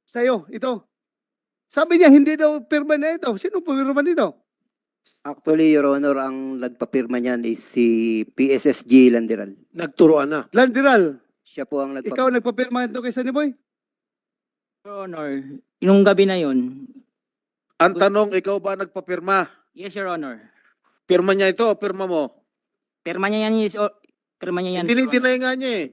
Sa'yo, ito. Sabi niya, hindi daw pirma na ito. Sino pumirma nito? Actually, Your Honor, ang nagpapirma niyan is si PSSG Landeral. Nagturoan na. Landiral, Siya po ang ikaw nagpapirma ito kay Sunny Boy? Your Honor, yung gabi na yun, Ang tanong, ikaw ba nagpapirma? yes, Your Honor. Pirma niya ito o pirma mo? Pirma niya yan, pirma niya yan. Dinay nga niya eh.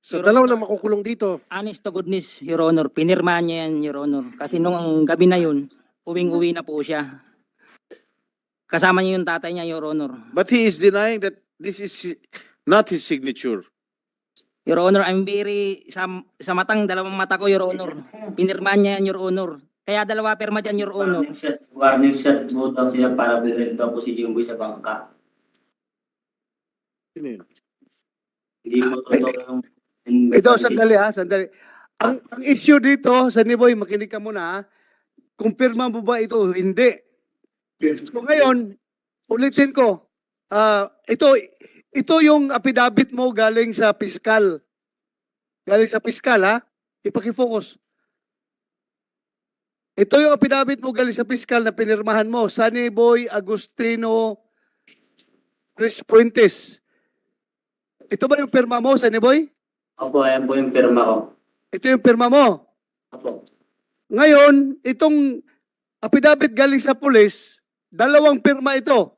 So, dalawa na makukulong dito. Honest to goodness, Your Honor, pinirmahan niya yan, Your Honor. Kasi nung gabi na yun, uwing-uwi na po siya. Kasama niya yung tatay niya, Your Honor. But he is denying that this is not his signature. Your Honor, I'm very, sa matang dalawang mata ko, Your Honor. Pinirmahan niya yan, Your Honor. Kaya dalawa pirma dyan, Your Honor. Warning shot po daw sila para bilhin daw po si Jimboy sa bangka. Hindi po totoo yung... Ito, sandali. Ang issue dito, Sunny Boy, makinig ka muna ha. Kumpirma mo ba ito? Hindi. So ngayon, ulitin ko, ito yung affidavit mo galing sa piskal. Galing sa piskal ha? Ipakifocus. Ito yung affidavit mo galing sa piskal na pinirmahan mo. Sunny Boy Agustino Chris Fuentes. Ito ba yung pirma mo, Sunny Boy? Opo, ayan po yung pirma ko. Ito yung pirma mo. Opo. Ngayon, itong affidavit galing sa pulis, dalawang pirma ito.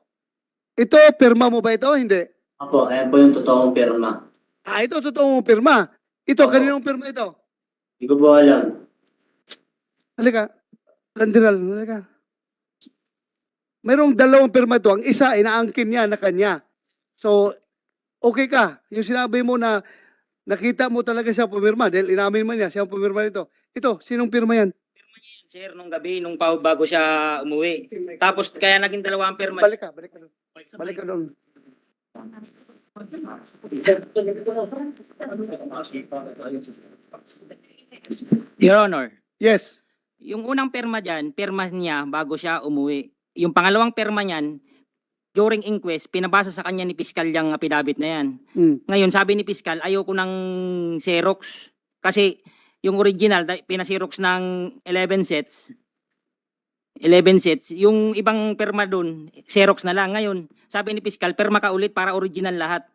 Ito, pirma mo ba ito? Hindi. Opo, ayan po yung totoong pirma. Ito, totoo mong pirma. Ito, Oo. kaninong pirma ito? Hindi ko po alam. Halika. Landiral, halika. Mayroong dalawang pirma ito. Ang isa, inaangkin niya na kanya. So, okay ka. Yung sinabi mo na nakita mo talaga siya pumirma dahil inamin mo niya siya ang pumirma nito. Ito, sinong pirma yan? Sir, nung gabi, bago siya umuwi. Tapos kaya naging dalawang pirma. Balik ka doon. Balik ka doon. Your Honor, Yes. yung unang pirma dyan, pirma niya bago siya umuwi. Yung pangalawang pirma niyan, during inquest, pinabasa sa kanya ni Piskal yung affidavit na yan. Mm. Ngayon, sabi ni Piskal, ayoko ng Xerox. Kasi yung original, pinasirox ng 11 sets. 11 sets. Yung ibang pirma dun, Xerox na lang. Ngayon, sabi ni Piskal, pirma ka ulit para original lahat.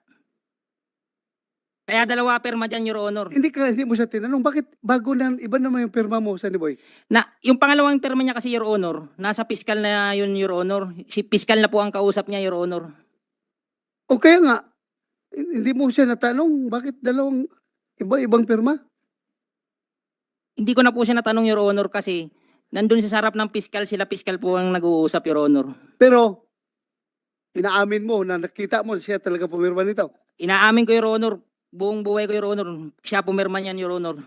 Kaya dalawa pirma dyan, Your Honor. Hindi mo siya tinanong, bakit bago na, iba naman yung pirma mo, Sunny Boy? Na, yung pangalawang pirma niya kasi, Your Honor, nasa Piskal na yun, Your Honor. Si Piskal na po ang kausap niya, Your Honor. O kaya nga, hindi mo siya natanong, bakit dalawang iba-ibang pirma? Hindi ko na po siya natanong, Your Honor, kasi nandun sa sarap ng Piskal, sila Piskal po ang nag-uusap, Your Honor. Pero, inaamin mo na nakita mo siya talaga pumirma nito. Inaamin ko, Your Honor, buong buhay ko, Your Honor, siya pumirma niyan, Your Honor.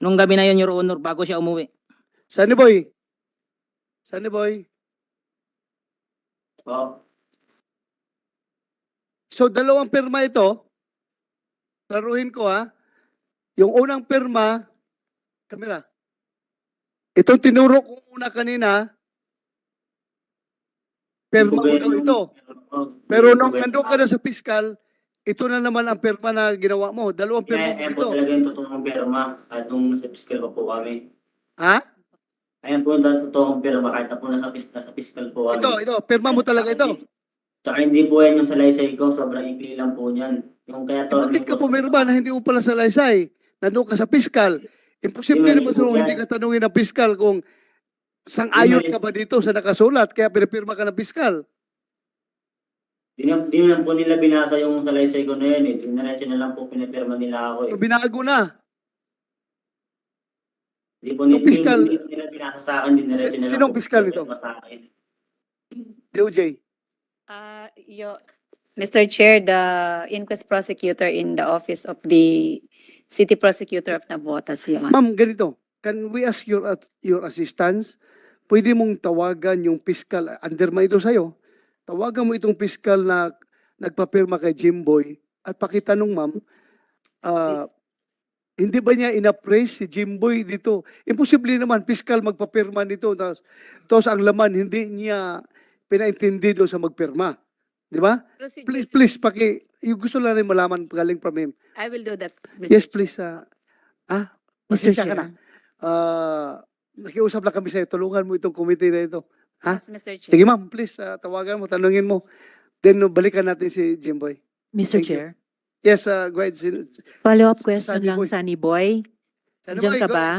Nung gabi na yun, Your Honor, bago siya umuwi. Sunny Boy. Sunny Boy. Po. So, dalawang pirma ito. Klaruhin ko ha. Yung unang pirma, kamera. Itong tinuro ko una kanina, pirma mo daw ito. Pero nung nandun ka na sa piskal, ito na naman ang pirma na ginawa mo. Dalawang pirma mo Ayan ito. po talaga yung totoong pirma. At nung nasa piskal pa po kami. Ha? Ayan po yung totoong pirma. Kahit na po nasa piskal po kami. Ito, pirma mo talaga ito. Tsaka hindi po yan yung salaysay ko. Sobrang ikli lang po niyan. Yung kaya to. Bakit ka pumirma na hindi mo pala sa laysay? Nandun ka sa piskal. Imposible naman so hindi ka tanungin ng piskal kung sang-ayon ka ba dito sa nakasulat kaya pinipirma ka ng piskal. Di na po nila binasa yung salaysay ko na yan eh. Dinaretso na lang po pinipirma nila ako eh. So, binago na. Di po Yung piskal- nila binasa sa akin. Dinaretso na lang Sinong po piskal nito? pinipirma sa akin. DOJ. Mr. Chair, the inquest prosecutor in the office of the City Prosecutor of Navotas, Your Honor. Ma'am, ganito. Can we ask your assistance? Pwede mong tawagan yung piskal. Underma ito sa'yo. Tawagan mo itong piskal na nagpapirma kay Jimboy at pakitanong, ma'am, Hindi ba niya inappraise si Jimboy dito? Imposible naman, fiscal magpapirma nito. Tapos ang laman, hindi niya pinaintindi doon sa magpirma. Di ba? Procedure. Please, yung gusto lang rin malaman galing from him. I will do that, Mr. Yes, Chair. please. Mr. Pasensya ka na. Chair. Nakiusap lang kami sa'yo. Tulungan mo itong committee na ito. Ha? Yes, Mr. Chair. Sige ma'am, please, tawagan mo, tanungin mo. Then, balikan natin si Jimboy. Mr. Thank you. Chair. Yes, go ahead. Follow-up question Sunny lang, Boy. Sunny Boy. Diyan Boy, ka go ba?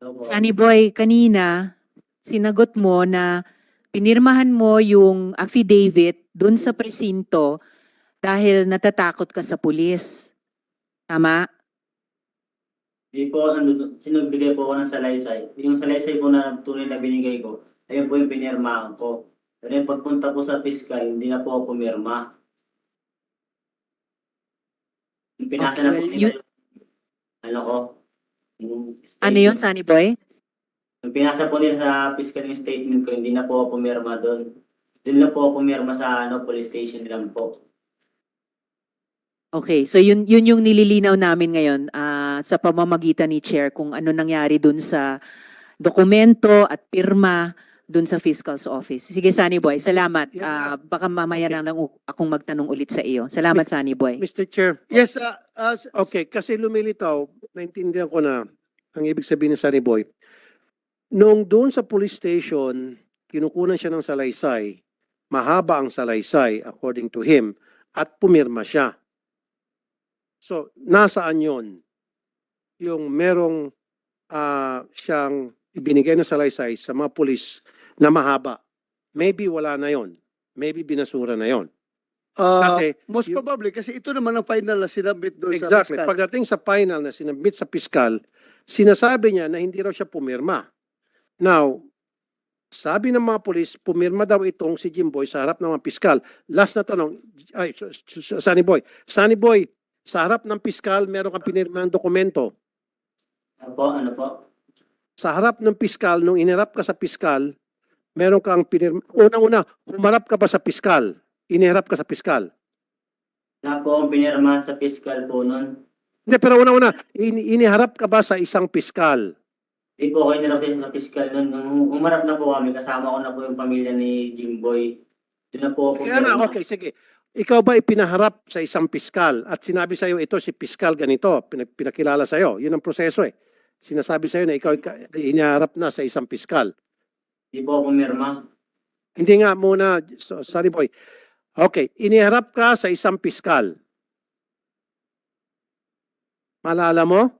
Opo. Sunny Boy, kanina, sinagot mo na pinirmahan mo yung affidavit dun sa presinto dahil natatakot ka sa pulis. Tama? Di po, sinagbigay po ako ng salaysay. Yung salaysay po na tunay na binigay ko, ayun po yung pinirmahan ko. Pero yung pagpunta po sa piskal, hindi na po ako pumirma. Yung pinasa Okay, na po well, nila yung, ano ko, yung Ano yun, statement. Sunny Boy? Yung pinasa po nila sa piskal yung statement ko, hindi na po ako pumirma doon. Doon na po ako pumirma sa police station lang po. Okay, so yun yung nililinaw namin ngayon sa pamamagitan ni Chair kung ano nangyari dun sa dokumento at pirma dun sa Fiscal's Office. Sige, Sunny Boy, salamat. Yeah. Baka mamaya lang akong magtanong ulit sa iyo. Salamat, Sunny Boy. Mr. Chair, Yes, okay, kasi lumilitaw, naintindihan ko na ang ibig sabihin ni Sunny Boy. Nung doon sa police station, kinukunan siya ng salaysay, mahaba ang salaysay according to him, at pumirma siya. So, nasaan yon? Yung merong siyang ibinigay na salaysay sa mga pulis na mahaba. Maybe wala na yon. Maybe binasura na yon. Kasi most probably, kasi ito naman ang final na sinabit doon sa exactly. fiscal. Pagdating sa final na sinabit sa piskal, sinasabi niya na hindi raw siya pumirma. Now, sabi ng mga pulis, pumirma daw itong si Jimboy sa harap ng mga piskal. Last na tanong, Sunny Boy. Sunny Boy, sa harap ng piskal, meron kang pinirma ng dokumento. Ano po? Sa harap ng piskal, nung inirap ka sa piskal, meron kang pinirma. Unang-una, humarap ka ba sa piskal? Inirap ka sa piskal? Wala po akong pinirmahan sa piskal po nun. Hindi, pero unang-una, iniharap ka ba sa isang piskal? Hindi po ako inirap sa piskal nun. Nung umarap na po kami, kasama ko na po yung pamilya ni Jimboy. Doon na po ako Kaya na, okay, sige. Ikaw ba ipinaharap sa isang piskal at sinabi sa'yo, ito si piskal ganito, pinakilala sa'yo. Yun ang proseso eh. Sinasabi sa'yo na ikaw iniharap na sa isang piskal. Hindi po ako pumirma. Hindi nga muna, sorry boy. Okay, iniharap ka sa isang piskal. Malala mo?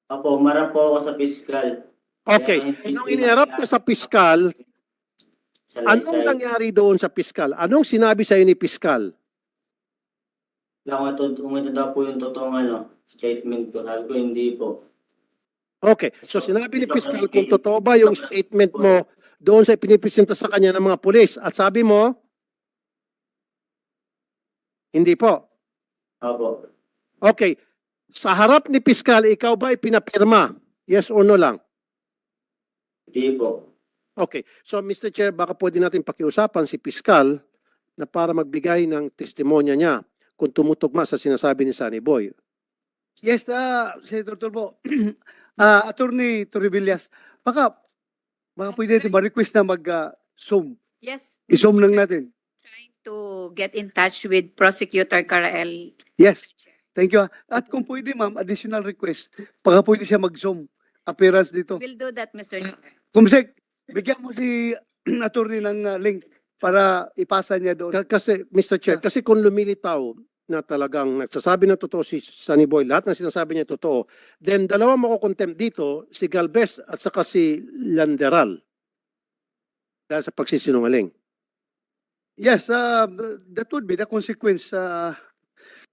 Opo, umarap po ako sa piskal. Okay, nung iniharap ka sa piskal, anong Salaysay. nangyari doon sa piskal? Anong sinabi sa'yo ni piskal? Kung ito daw po yung totoong statement ko. Sabi ko, hindi po. Okay, so sinabi ni piskal kung totoo ba yung statement mo doon sa pinipresenta sa kanya ng mga pulis. At sabi mo, hindi po. Opo. Okay, sa harap ni piskal, ikaw ba ipinapirma? Yes or no lang? Hindi po. Okay, so Mr. Chair, baka pwede natin pakiusapan si piskal na para magbigay ng testimonya niya kung tumutugma sa sinasabi ni Sunny Boy. Yes, Senator Tulfo. Attorney Torribillas, baka pwede natin ma-request na mag-zoom. Yes. I-zoom lang natin. Trying to get in touch with Prosecutor Carael. Yes, thank you. At kung pwede ma'am, additional request, baka pwede siya mag-zoom appearance dito. We'll do that, Mr. Chair. Kumsek, bigyan mo si attorney ng link para ipasa niya doon. Kasi, Mr. Chair, kasi kung lumilitaw na talagang nagsasabi na totoo si Sunny Boy, lahat ng sinasabi niya totoo, then dalawa makukontempt dito, si Galvez at saka si Landeral. Dahil sa pagsisinungaling. Yes, that would be the consequence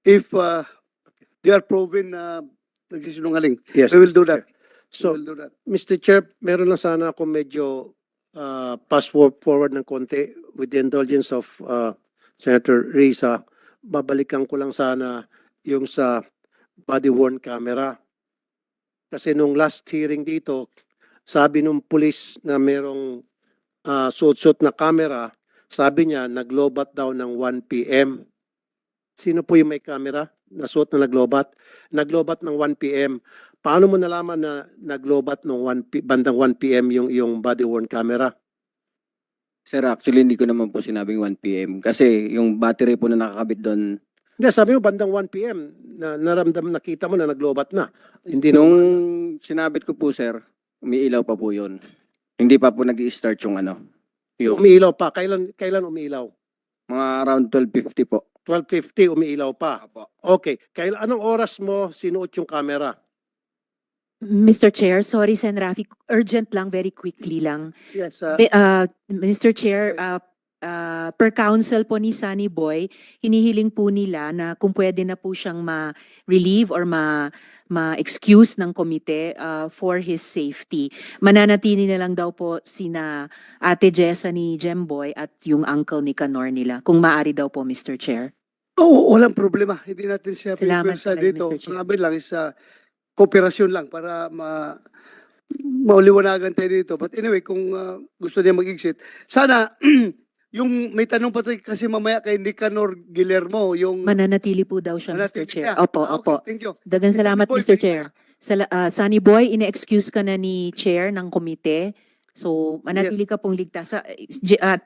if they are proven nagsisinungaling. Yes. We will do that. So, We will do that. Mr. Chair, meron lang sana ako medyo pass forward ng konti with the indulgence of Senator Risa. Babalikan ko lang sana yung sa body-worn camera. Kasi nung last hearing dito, sabi nung pulis na merong suot-suot na camera, sabi niya naglobat daw ng 1 p.m. sino po yung may camera na suot na naglobat? Naglobat ng 1 p.m. Paano mo nalaman na naglobat ng bandang 1 p.m. yung body-worn camera? Sir, actually hindi ko naman po sinabing 1 p.m. Kasi yung battery po na nakakabit doon, Hindi, sabi mo bandang 1 p.m. na nakita mo na naglobat na. Hindi nung nung sinabit ko po sir, umiilaw pa po yun. Hindi pa po nag-i-start yung ano, yung umiilaw pa. Kailan umiilaw? mga around 12:50 po. 12:50 umiilaw pa. Okay. Anong oras mo sinuot yung camera? Mr. Chair, sorry Sen. Rafi, urgent lang, very quickly lang. Yes, Mr. Chair, per counsel po ni Sunny Boy, hinihiling po nila na kung pwede na po siyang ma-relieve or ma-excuse ng komite for his safety. Mananatili na lang daw po sina Ate Jessa ni Jemboy at yung uncle ni Canor nila. Kung maaari daw po, Mr. Chair. Oo, walang problema. Hindi natin siya Salamat pinipwersa talaga, dito. Mr. Chair. Ang amin lang is kooperasyon lang para mauliwanagan tayo dito. But anyway, kung gusto niya mag-exit, sana yung may tanong pa tayo kasi mamaya kay Nicanor Guillermo, yung Mananatili po daw siya, Mr. manatili Chair. siya. Opo, Okay, opo. thank you. Dagan Mr. salamat, Boy, Mr. Chair. Sunny Boy, ine-excuse ka na ni Chair ng komite. So, manatili ka pong ligtas.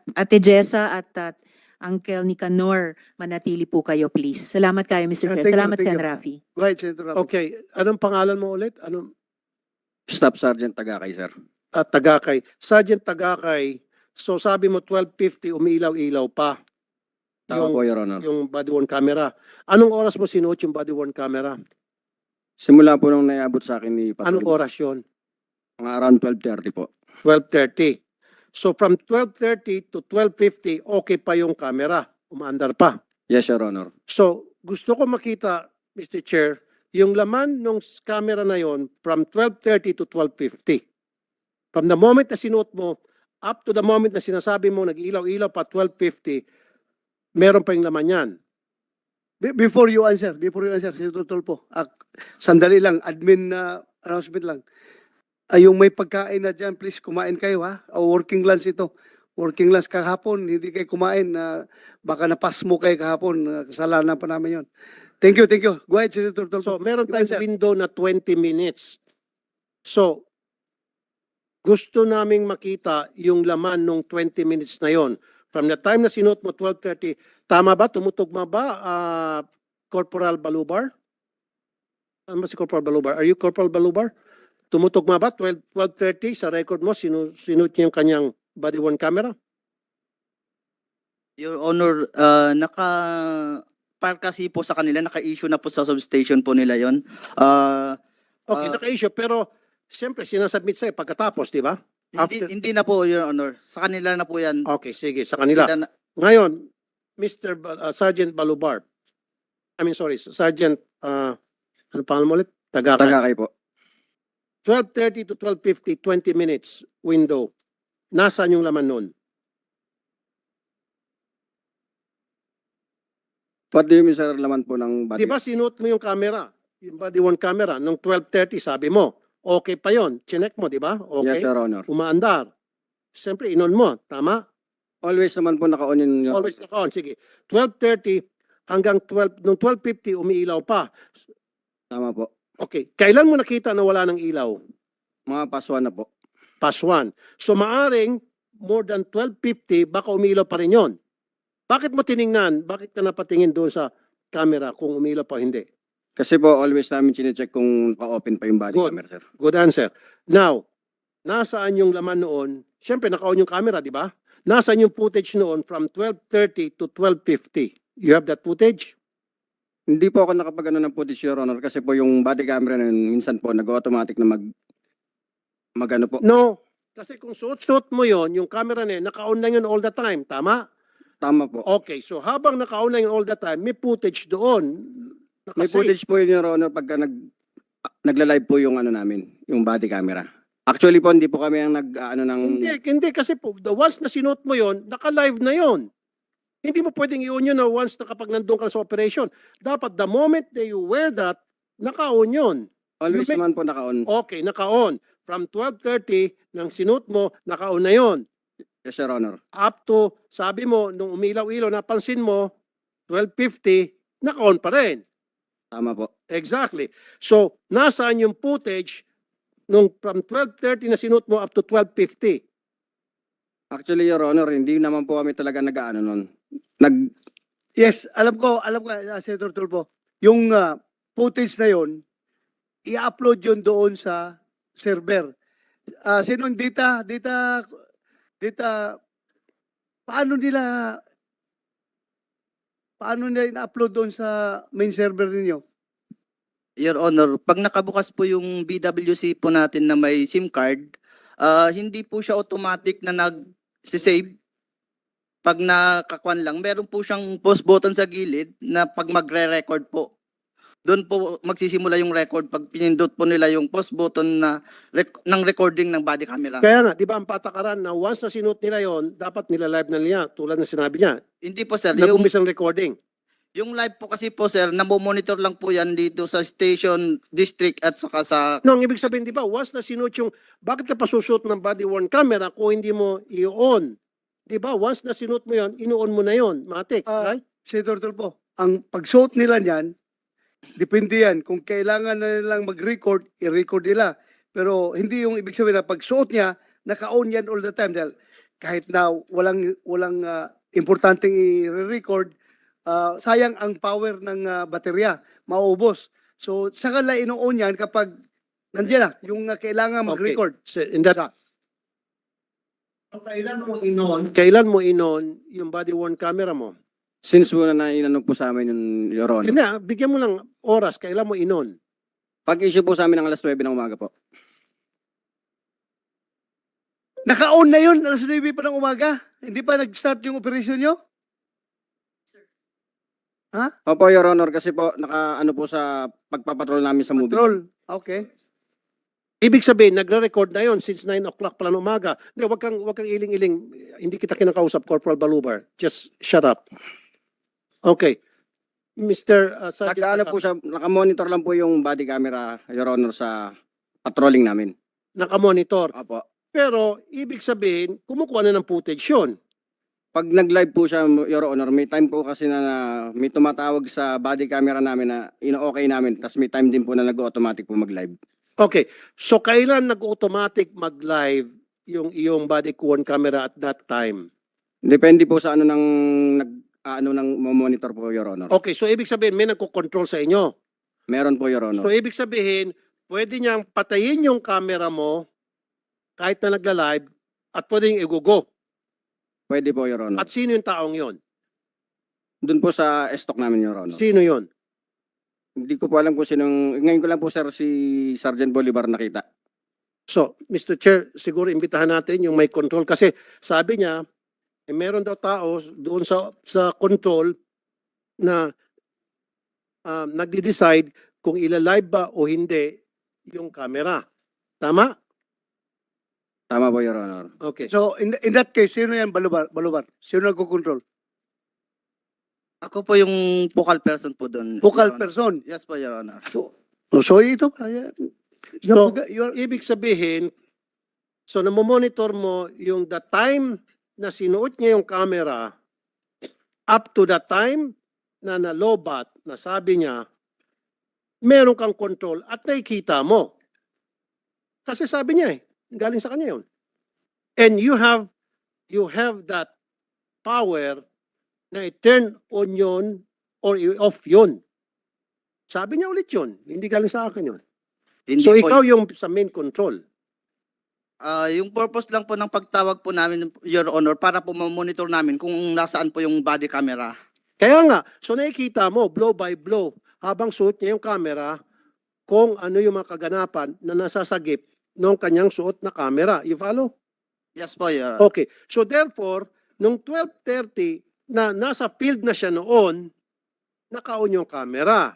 Ate Jessa at Uncle Nicanor, manatili po kayo, please. Salamat kayo, Mr. Chair. Thank you, Salamat, thank Sen. you. Rafi. Go ahead, Senator Rafi. Okay. Anong pangalan mo ulit? Staff Sergeant Tagakay sir. Tagakay. Sergeant Tagakay. So sabi mo 12:50 umiilaw-ilaw pa Tama po, Your Honor. yung body-worn camera. Anong oras mo sinuot yung body-worn camera? Simula po nung naiabot sa akin ni Anong Patrol, oras yon? mga around 12:30 po. 12:30. So from 12:30 to 12:50, okay pa yung camera. Umaandar pa. Yes, Your Honor. So gusto ko makita, Mr. Chair, yung laman ng camera na yon from 12:30 to 12:50. From the moment na sinuot mo, up to the moment na sinasabi mo nag-ilaw-ilaw pa 12:50, meron pa yung laman yan. Before you answer, Senator Tulfo, sandali lang, admin announcement lang. Yung may pagkain na dyan, please kumain kayo ha. Working lunch ito. Working lunch kahapon, hindi kayo kumain. Baka napas mo kayo kahapon. Kasalanan pa namin yon. Thank you, thank you. Go ahead, Senator So Tulfo. meron You answer. tayong window na 20 minutes. So, gusto naming makita yung laman ng 20 minutes na yon. From the time na sinuot mo 12:30, tama ba? Tumutugma ba, Corporal Balubar? Ano ba si Corporal Balubar? Are you Corporal Balubar? Tumutugma ba? 12:30 sa record mo, sinuot niya yung kanyang body-worn camera? Your Honor, par kasi po sa kanila, naka-issue na po sa substation po nila yon. Okay, naka-issue. Pero, siyempre, sinasubmit sa'yo pagkatapos, di ba? Hindi na po, Your Honor. Sa kanila na po yan. Okay, sige, sa kanila. Sila na- Ngayon, Mr. Sergeant Balubar, Sergeant, ano pangalan mo ulit? Tagakay. Tagakay po. 12:30 to 12:50, 20 minutes window. Nasaan yung laman nun? What do you mean, sir, laman po ng body? Di ba sinuot mo yung camera? Yung body-worn camera, nung 12:30 sabi mo, okay pa yon. Chinek mo, di ba? Okay. Yes, Your Honor. Umaandar. Siyempre, inon mo. Tama? Always naman po naka-on yun. Your Always naka-on. Sige. 12:30 hanggang 12, nung 12:50 umiilaw pa. Tama po. Okay. Kailan mo nakita na wala ng ilaw? Mga paswan na po. Past 1. So maaring more than 12:50 baka umilaw pa rin yon. Bakit mo tiningnan? Bakit ka napatingin doon sa camera kung umilaw pa o hindi? Kasi po, always namin chinecheck kung naka-open pa yung body Good. camera, sir. Good answer. Now, nasaan yung laman noon? Siyempre, naka-on yung camera, di ba? Nasaan yung footage noon from 12:30 to 12:50? You have that footage? Hindi po ako nakapag-ano ng footage, Your Honor, kasi po yung body camera na yun, minsan po nag-automatic na mag-ano po. No. Kasi kung suot-suot mo yon, yung camera na yun, naka-on na yun all the time. Tama? Tama po. Okay. So habang naka-on na yun all the time, may footage doon. May Nakasave. footage po yun, Your Honor, pagka nagla-live po yung ano namin, yung body camera. Actually po, hindi po kami ang nag-ano ng... Hindi kasi po, the once na sinuot mo yon, naka-live na yon. Hindi mo pwedeng i-on yun na once na kapag nandun ka sa operation. Dapat the moment that you wear that, naka-on yun. Always You may- naman po naka-on. Okay, naka-on. From 12:30 nang sinuot mo, naka-on na yon. Yes, Your Honor. Up to, sabi mo, nung umilaw-ilaw, napansin mo, 12:50, naka-on pa rin. Tama po. Exactly. So, nasaan yung footage nung from 12:30 na sinuot mo up to 12:50? Actually, Your Honor, hindi naman po kami talaga nag-ano nun. Yes, alam ko, Senator Tulfo. Yung footage na yon, i-upload yun doon sa server. Sino yung data, paano nila ina-upload doon sa main server ninyo? Your Honor, pag nakabukas po yung BWC po natin na may SIM card, hindi po siya automatic na nag-save. Pag nakakuan lang, meron po siyang pause button sa gilid na pag magre-record po. Doon po magsisimula yung record pag pinindot po nila yung pause button na ng recording ng body camera. Kaya nga, di ba ang patakaran na once na sinuot nila yon, dapat nila live na niya, tulad na sinabi niya, Hindi po sir, yung nag-umpisa ang recording. live po kasi po sir, namo-monitor lang po yan dito sa station, district at saka sa No, ang ibig sabihin, di ba, once na sinuot yung, bakit ka pa susuot ng body-worn camera kung hindi mo i-on? Di ba, once na sinuot mo yon, ino-on mo na yon, matik, right? Senator Tulfo, ang pagsuot nila niyan, depende yan. Kung kailangan na nilang mag-record, i-record nila. Pero hindi yung ibig sabihin na pagsuot niya, naka-on yan all the time. Dahil kahit na walang importanteng i-record, sayang ang power ng baterya, mauubos. So, saka lang ino-on yan kapag nandiyan na, yung kailangan mag-record. So, in that, kailan mo inon yung body-worn camera mo? Since muna na inano po sa amin yung Your Honor. Hindi, bigyan mo lang oras, kailan mo inon? Pag-issue po sa amin ng alas 9 ng umaga po. Naka-on na yun, alas 9 pa ng umaga. Hindi pa nag-start yung operasyon nyo? Opo, Your Honor, kasi po naka-ano po sa pagpapatrol namin sa movie. Patrol. Okay. Ibig sabihin, nagre-record na yon since 9 o'clock pala ng umaga. Hindi, wag kang iling-iling. Hindi kita kinakausap, Corporal Balubar. Just shut up. Okay. Mr. Sergeant, Naka-ano po siya, naka-monitor lang po yung body camera, Your Honor, sa patrolling namin. Naka-monitor. Opo. Pero, ibig sabihin, kumukuha na ng footage yun. Pag nag-live po siya, Your Honor, may time po kasi na may tumatawag sa body camera namin na ino-okay namin. Tapos may time din po na nag-automatic po mag-live. Okay. So, kailan nag-automatic mag-live yung iyong body-worn camera at that time? Depende po sa ano ng monitor po, Your Honor. Okay. So, ibig sabihin, may nagko-control sa inyo. Meron po, Your So, Honor. ibig sabihin, pwede niyang patayin yung camera mo kahit na nagla-live at pwedeng igugo. Pwede po, Your Honor. At sino yung taong yon? Doon po sa stock namin, Your Honor. Sino yon? Hindi ko po alam kung sinong... Ngayon ko lang po, sir, si Sergeant Bolivar nakita. So, Mr. Chair, siguro imbitahan natin yung may control kasi sabi niya, meron daw tao doon sa control na nagde-decide kung ila-live ba o hindi yung camera. Tama? Tama po, Your Honor. Okay. So, in that case, sino yan, Balubar? Sino nagko-control? ako po yung focal person po doon. Focal Your Honor. person. Yes po, Your Honor. So ito, So, ibig sabihin, so namomonitor mo yung the time na sinuot niya yung camera up to the time na nalobat na sabi niya, meron kang control at nakikita mo. Kasi sabi niya galing sa kanya yun. And you have that power na i-turn on yun or i-off yun. Sabi niya ulit yun, hindi galing sa akin yun. Hindi So po, ikaw yung sa main control. yung purpose lang po ng pagtawag po namin, Your Honor, para po ma-monitor namin kung nasaan po yung body camera. Kaya nga, so nakikita mo blow by blow habang suot niya yung camera kung ano yung mga kaganapan na nasasagip ng kanyang suot na camera. You follow? Yes po, Your Honor. Okay. So therefore, nung 12:30 na nasa field na siya noon, naka-on yung camera.